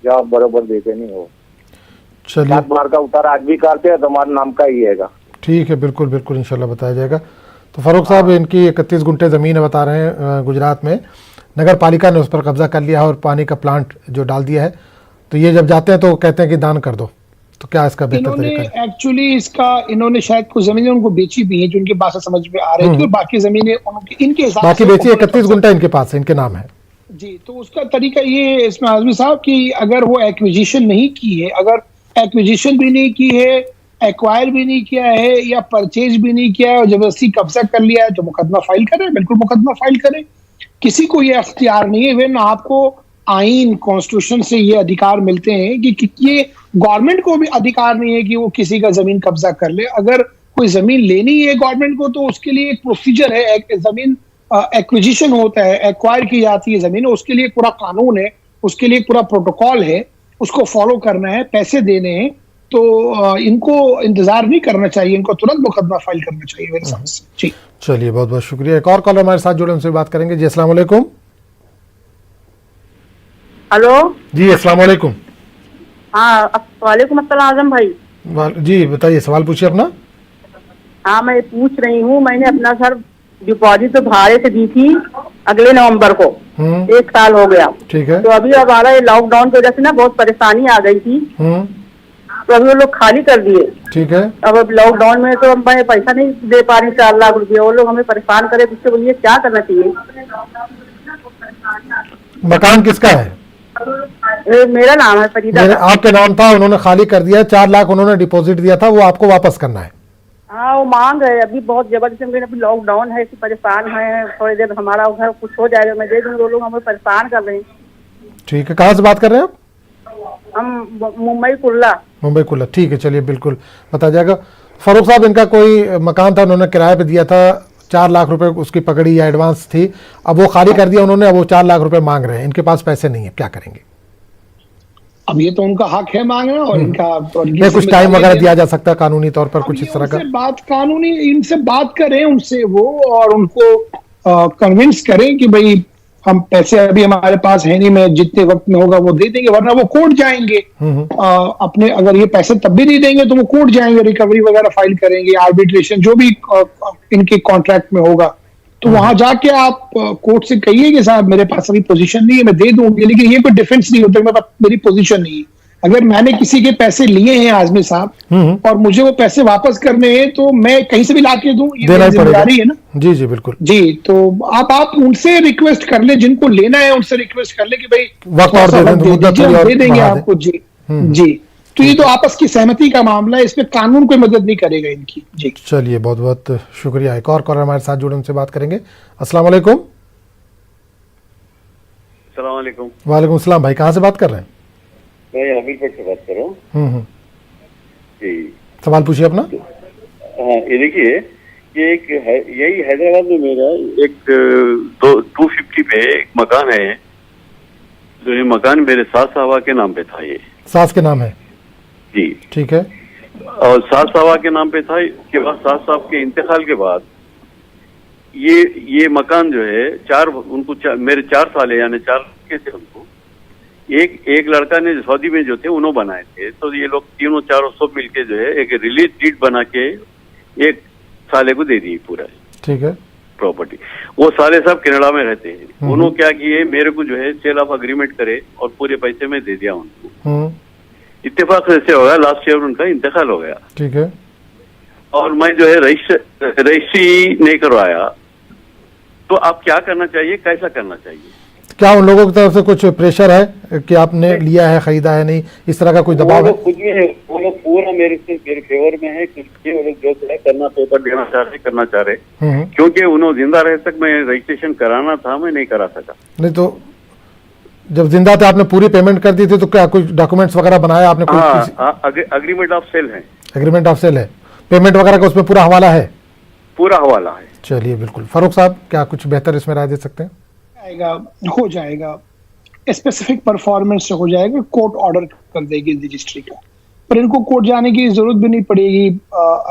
जवाब बरोबर देते नहीं हो। चलिए, 7 बार का उतारा आज भी करते हैं तो हमारे नाम का ही है। ठीक है, बिल्कुल बिल्कुल इंशाल्लाह बताया जाएगा। तो फारूक साहब, इनकी 31 गुंठे ज़मीन है बता रहे हैं गुजरात में, नगर पालिका ने उस पर कब्जा कर लिया है और पानी का प्लांट जो डाल दिया है। तो ये जब जाते हैं तो कहते हैं कि दान कर दो, तो क्या इसका बेहतर तरीका है? एक्चुअली इसका इन्होंने शायद कुछ जमीनें उनको बेची भी हैं जो उनके पास समझ में आ रही थी, बाकी जमीनें इनके हिसाब से बाकी बेची 31 गुंठा इनके पास है, इनके नाम है। जी, तो उसका तरीका ये इसमें आजमी साहब कि अगर वो एक्विजिशन नहीं की है, अगर एक्विजिशन भी नहीं की है, एक्वायर भी नहीं किया है या परचेज भी नहीं किया है और जबरदस्ती कब्जा कर लिया है, तो मुकदमा फाइल करें, बिल्कुल मुकदमा फाइल करें। किसी को ये अख्तियार नहीं है। इवन आपको आइन, कॉन्स्टिट्यूशन से ये अधिकार मिलते हैं कि ये गवर्नमेंट को भी अधिकार नहीं है कि वो किसी का जमीन कब्जा कर ले। अगर कोई जमीन लेनी है गवर्नमेंट को तो उसके लिए एक प्रोसीजर है, जमीन एक्विजिशन होता है, एक्वायर की जाती है जमीन, उसके लिए पूरा कानून है, उसके लिए पूरा प्रोटोकॉल है, उसको फॉलो करना है, पैसे देने हैं। तो इनको इंतजार नहीं करना चाहिए, इनको तुरंत मुकदमा फाइल करना चाहिए मेरे हिसाब से। जी चलिए, बहुत बहुत शुक्रिया। एक और कॉलर हमारे साथ जुड़े, उनसे बात करेंगे। जी अस्सलाम वालेकुम। हेलो जी अस्सलाम वालेकुम। हाँ, वालेकुम अस्सलाम आजम भाई। जी बताइए, सवाल पूछिए अपना। हाँ, मैं पूछ रही हूँ, मैंने अपना घर डिपॉजिट तो भाड़े से दी थी अगले नवंबर को, 1 साल हो गया। ठीक है। तो अभी हमारा ये लॉकडाउन की वजह से ना बहुत परेशानी आ गई थी, तो अभी वो लोग खाली कर दिए। ठीक है। अब लॉकडाउन में तो मैं पैसा नहीं दे पा रही, 4 लाख रुपये। वो लोग हमें परेशान करे, उससे बोलिए क्या करना चाहिए? मकान किसका है? मेरा नाम है फरीदा। आपके नाम था, उन्होंने खाली कर दिया, 4 लाख उन्होंने डिपॉजिट दिया था, वो आपको वापस करना है। हाँ, वो मांग है अभी बहुत जबरदस्ती। अभी लॉकडाउन है, परेशान है, थोड़ी देर हमारा घर कुछ हो जाएगा मैं दे दूंगा। वो लोग हमें परेशान कर रहे हैं। ठीक है, कहाँ से बात कर रहे हैं आप? हम मुंबई कुल्ला। मुंबई कुल्ला, ठीक है, चलिए बिल्कुल बताया जाएगा। फरूख साहब, इनका कोई मकान था, उन्होंने किराए पे दिया था, 4 लाख रुपए उसकी पकड़ी या एडवांस थी, अब वो खाली कर दिया उन्होंने, अब वो 4 लाख रुपए मांग रहे हैं, इनके पास पैसे नहीं है, क्या करेंगे? अब ये तो उनका हक है मांगना, और इनका कुछ टाइम वगैरह दिया जा सकता है कानूनी तौर पर, कुछ इस तरह का कानूनी इनसे बात करें उनसे वो, और उनको कन्विंस करें कि भाई हम पैसे अभी हमारे पास है नहीं, मैं जितने वक्त में होगा वो दे देंगे, वरना वो कोर्ट जाएंगे अपने, अगर ये पैसे तब भी नहीं देंगे तो वो कोर्ट जाएंगे, रिकवरी वगैरह फाइल करेंगे, आर्बिट्रेशन जो भी इनके कॉन्ट्रैक्ट में होगा, तो वहां जाके आप कोर्ट से कहिए कि साहब मेरे पास अभी पोजीशन नहीं है, मैं दे दूंगी, लेकिन ये कोई डिफेंस नहीं होता, मेरे पास मेरी पोजीशन नहीं है। अगर मैंने किसी के पैसे लिए हैं आजमी साहब और मुझे वो पैसे वापस करने हैं, तो मैं कहीं से भी ला के दूं, ये मेरी जिम्मेदारी है ना। जी जी बिल्कुल जी, तो आप उनसे रिक्वेस्ट कर ले, जिनको लेना है उनसे रिक्वेस्ट कर ले कि भाई वक्त और दे देंगे आपको। जी जी, तो ये तो आपस की सहमति का मामला है, इसमें कानून कोई मदद नहीं करेगा इनकी। जी चलिए, बहुत बहुत शुक्रिया। एक और कॉलर हमारे साथ जुड़े, उनसे बात करेंगे। अस्सलाम वालेकुम। अस्सलाम वालेकुम। वालेकुम सलाम। भाई कहाँ से बात कर रहे हैं? मैं हमीरपुर से बात कर रहा हूँ। जी, सवाल पूछिए अपना। हाँ, ये देखिए, ये एक यही हैदराबाद में मेरा एक 250 पे एक मकान है, जो ये मकान मेरे सास साहबा के नाम पे था। ये सास के नाम है? जी ठीक है। और सास साहबा के नाम पे था, इसके बाद सास साहब के इंतकाल के बाद ये मकान जो है मेरे 4 साल है, यानी 4 लड़के थे उनको। एक लड़का ने सऊदी में जो थे उन्होंने बनाए थे, तो ये लोग तीनों चारों सब मिलके जो है एक रिलीज डीड बना के एक साले को दे दी पूरा। ठीक है। प्रॉपर्टी वो साले सब कनाडा में रहते हैं। उन्होंने क्या किए, मेरे को जो है सेल ऑफ अग्रीमेंट करे और पूरे पैसे में दे दिया उनको। इत्तेफाक से ऐसे हो गया, लास्ट ईयर उनका इंतकाल हो गया। ठीक है। और मैं जो है रजिस्ट्री नहीं करवाया, तो आप क्या करना चाहिए, कैसा करना चाहिए? क्या उन लोगों की तरफ से कुछ प्रेशर है कि आपने लिया है, खरीदा है नहीं, इस तरह का कोई दबाव है? कुछ भी है, वो लोग पूरा मेरे फेवर में है, कुछ भी वो लोग जो है करना, पेपर देना चाह रहे, करना चाह रहे, क्योंकि उन्होंने जिंदा रहे तक मैं रजिस्ट्रेशन कराना था, मैं नहीं करा सका। नहीं तो जब जिंदा थे आपने पूरी पेमेंट कर दी थी, तो क्या कुछ डॉक्यूमेंट्स वगैरह बनाया आपने? अग्रीमेंट ऑफ सेल है। एग्रीमेंट ऑफ सेल है, पेमेंट वगैरह का उसमें पूरा हवाला है? पूरा हवाला है। चलिए बिल्कुल। फारूक साहब, क्या कुछ बेहतर इसमें राय दे सकते हैं? हो जाएगा, स्पेसिफिक परफॉर्मेंस से हो जाएगा, कोर्ट ऑर्डर कर देगी रजिस्ट्री का, पर इनको कोर्ट जाने की जरूरत भी नहीं पड़ेगी।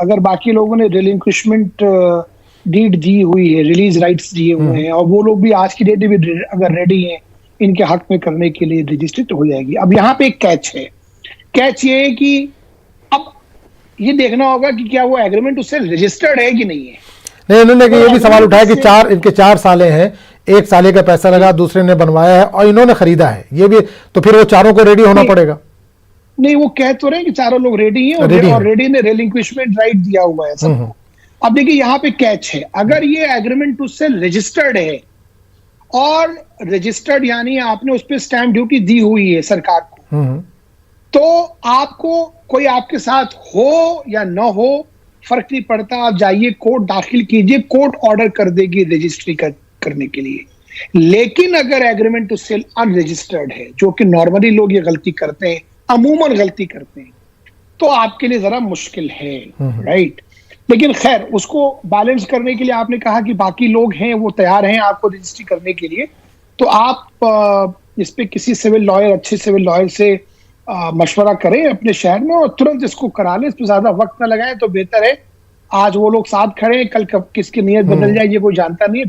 अगर बाकी लोगों ने रिलिंक्विशमेंट डीड दी हुई है, रिलीज राइट्स दिए हुए हैं, और वो लोग भी आज की डेट में भी अगर रेडी हैं इनके हक में करने के लिए, रजिस्ट्री तो हो जाएगी। अब यहाँ पे एक कैच है, कैच ये है कि अब ये देखना होगा कि क्या वो एग्रीमेंट उससे रजिस्टर्ड है कि नहीं है। नहीं, उन्होंने ये भी सवाल उठाया कि इनके 4 साले हैं, एक साले का पैसा लगा, दूसरे ने बनवाया है और इन्होंने खरीदा है, ये भी तो फिर वो चारों को रेडी होना पड़ेगा। नहीं, वो कह तो रहे हैं कि चारों लोग रेडी हैं, और रेडी ने रिलिंक्विशमेंट राइट दिया हुआ है सबको। अब देखिए यहाँ पे कैच है, अगर ये एग्रीमेंट उससे रजिस्टर्ड है, और रजिस्टर्ड यानी आपने उस पर स्टैंप ड्यूटी दी हुई है सरकार को, तो आपको कोई आपके साथ हो या न हो फर्क नहीं पड़ता, आप जाइए कोर्ट दाखिल कीजिए, कोर्ट ऑर्डर कर देगी रजिस्ट्री करने के लिए। लेकिन अगर एग्रीमेंट उससे अनरजिस्टर्ड है, जो कि नॉर्मली लोग ये गलती करते हैं, अमूमन गलती करते हैं, तो आपके लिए जरा मुश्किल है, राइट। लेकिन खैर, उसको बैलेंस करने के लिए आपने कहा कि बाकी लोग हैं, वो तैयार हैं आपको रजिस्ट्री करने के लिए, तो आप इस पे किसी सिविल लॉयर, अच्छे सिविल लॉयर से मशवरा करें अपने शहर में, और तुरंत इसको करा लें, इस पर ज्यादा वक्त ना लगाएं तो बेहतर है। आज वो लोग साथ खड़े हैं, कल कब किसकी नीयत बदल जाए ये कोई जानता नहीं है,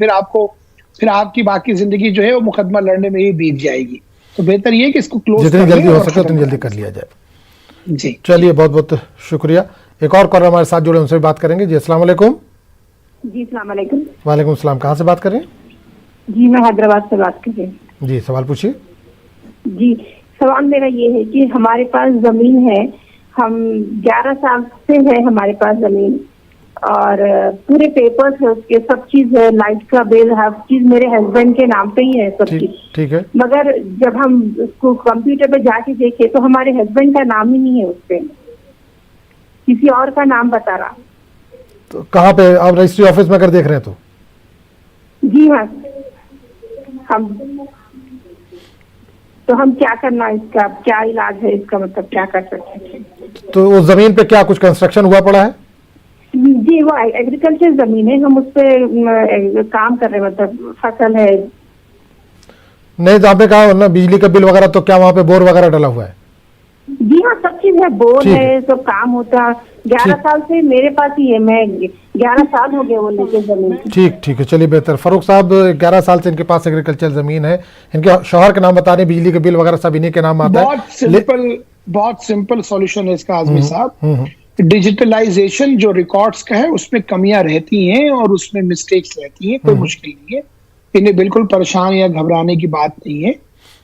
फिर आपकी बाकी जिंदगी जो है वो मुकदमा लड़ने में ही बीत जाएगी। तो बेहतर ये कि इसको क्लोज जितनी जल्दी हो सके उतनी जल्दी कर लिया जाए। जी चलिए, बहुत बहुत शुक्रिया। एक और कॉलर हमारे साथ जुड़े, उनसे भी बात करेंगे। जी अस्सलाम वालेकुम। जी अस्सलाम वालेकुम। वालेकुम सलाम। कहाँ से बात कर रहे हैं? जी मैं हैदराबाद से बात कर रही हूँ। जी सवाल पूछिए। जी सवाल मेरा ये है कि हमारे पास जमीन है, हम 11 साल से है हमारे पास जमीन, और पूरे पेपर्स है उसके, सब चीज है, लाइट का बिल, हर चीज मेरे हस्बैंड के नाम पे ही है सब चीज। ठीक है। मगर जब हम उसको कंप्यूटर पे जाके देखे तो हमारे हस्बैंड का नाम ही नहीं है उस पे, किसी और का नाम बता रहा। तो कहाँ पे आप रजिस्ट्री ऑफिस में अगर देख रहे हैं तो? जी हाँ, हम क्या करना, इसका क्या इलाज है, इसका मतलब क्या कर सकते हैं? तो उस जमीन पे क्या कुछ कंस्ट्रक्शन हुआ पड़ा है? जी वो एग्रीकल्चर जमीन है, हम उस पे काम कर रहे हैं, मतलब फसल है। नहीं तो आपने कहा ना बिजली का बिल वगैरह, तो क्या वहाँ पे बोर वगैरह डला हुआ है? जी हाँ, सब चीज है, बोर है, सब काम होता। 11 साल से मेरे पास ही है, मैं 11 साल हो गए वो लेके जमीन। ठीक है, चलिए बेहतर। फारूक साहब 11 साल से इनके पास एग्रीकल्चर जमीन है, इनके शौहर के नाम बता रहे, बिजली के बिल वगैरह सब इन्हीं के नाम आता है। बहुत सिंपल सॉल्यूशन है इसका आजमी साहब। डिजिटलाइजेशन जो रिकॉर्ड्स का है उसमें कमियां रहती हैं और उसमें मिस्टेक्स रहती हैं, कोई मुश्किल नहीं है, इन्हें बिल्कुल परेशान या घबराने की बात नहीं है।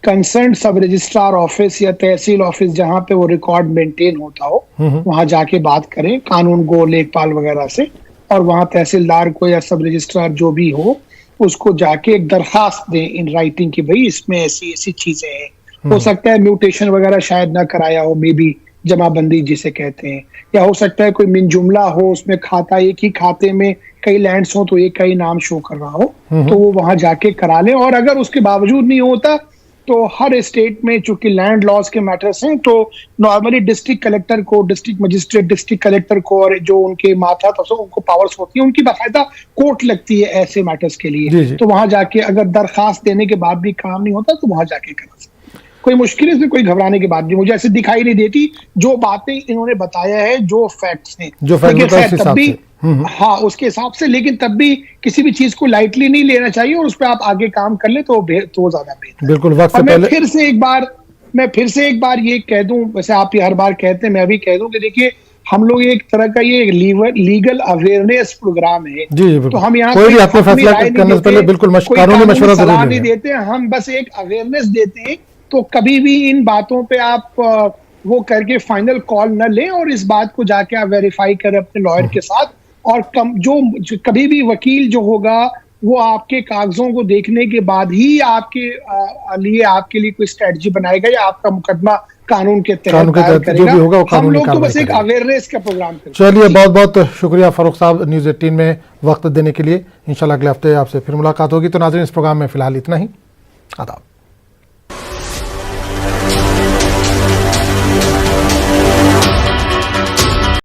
कंसर्न सब रजिस्ट्रार ऑफिस या तहसील ऑफिस जहां पे वो रिकॉर्ड मेंटेन होता हो वहां जाके बात करें कानून गो लेखपाल वगैरह से, और वहां तहसीलदार को या सब रजिस्ट्रार जो भी हो उसको जाके एक दरखास्त दें इन राइटिंग की, भाई इसमें ऐसी ऐसी चीजें हैं। हो सकता है म्यूटेशन वगैरह शायद ना कराया हो, मे बी जमाबंदी जिसे कहते हैं, या हो सकता है कोई मिन जुमला हो, उसमें खाता एक ही खाते में कई लैंड्स हो तो एक का ही नाम शो कर रहा हो, तो वो वहां जाके करा ले। और अगर उसके बावजूद नहीं होता तो हर स्टेट में चूंकि लैंड लॉज के मैटर्स हैं तो नॉर्मली डिस्ट्रिक्ट कलेक्टर को, डिस्ट्रिक्ट मजिस्ट्रेट, डिस्ट्रिक्ट कलेक्टर को, और जो उनके मातहत उनको पावर्स होती है, उनकी बाकायदा कोर्ट लगती है ऐसे मैटर्स के लिए। तो वहां जाके अगर दरखास्त देने के बाद भी काम नहीं होता तो वहां जाके करा सकते। कोई मुश्किल है इसमें, कोई घबराने की बात नहीं, मुझे ऐसे दिखाई नहीं देती। जो बातें इन्होंने बताया है, जो फैक्ट्स हैं, जो फैक्ट तब भी हाँ उसके हिसाब से, लेकिन तब भी किसी भी चीज को लाइटली नहीं लेना चाहिए और उस पर आप आगे काम कर ले तो ज्यादा बेहतर। बिल्कुल वक्त से पहले मैं फिर से एक बार ये कह दूं, वैसे आप ये हर बार कहते हैं, मैं भी कह दूं कि देखिए हम लोग एक तरह का ये लीगल अवेयरनेस प्रोग्राम है। तो हम यहाँ कोई भी अपने फैसला करने से पहले बिल्कुल कानूनी मशवरा सलाह नहीं देते हैं, हम बस एक अवेयरनेस देते हैं। तो कभी भी इन बातों पे आप वो करके फाइनल कॉल न लें और इस बात को जाके आप वेरीफाई करें अपने लॉयर के साथ। और जो कभी भी वकील जो होगा वो आपके कागजों को देखने के बाद ही आपके लिए कोई स्ट्रेटजी बनाएगा या आपका मुकदमा कानून के तहत जो भी होगा वो हम लोग तो बस एक अवेयरनेस का प्रोग्राम करें। चलिए बहुत बहुत शुक्रिया फारूक साहब न्यूज़ 18 में वक्त देने के लिए। इंशाल्लाह अगले हफ्ते आपसे फिर मुलाकात होगी। तो नाज़रीन इस प्रोग्राम में फिलहाल इतना ही। आदाब।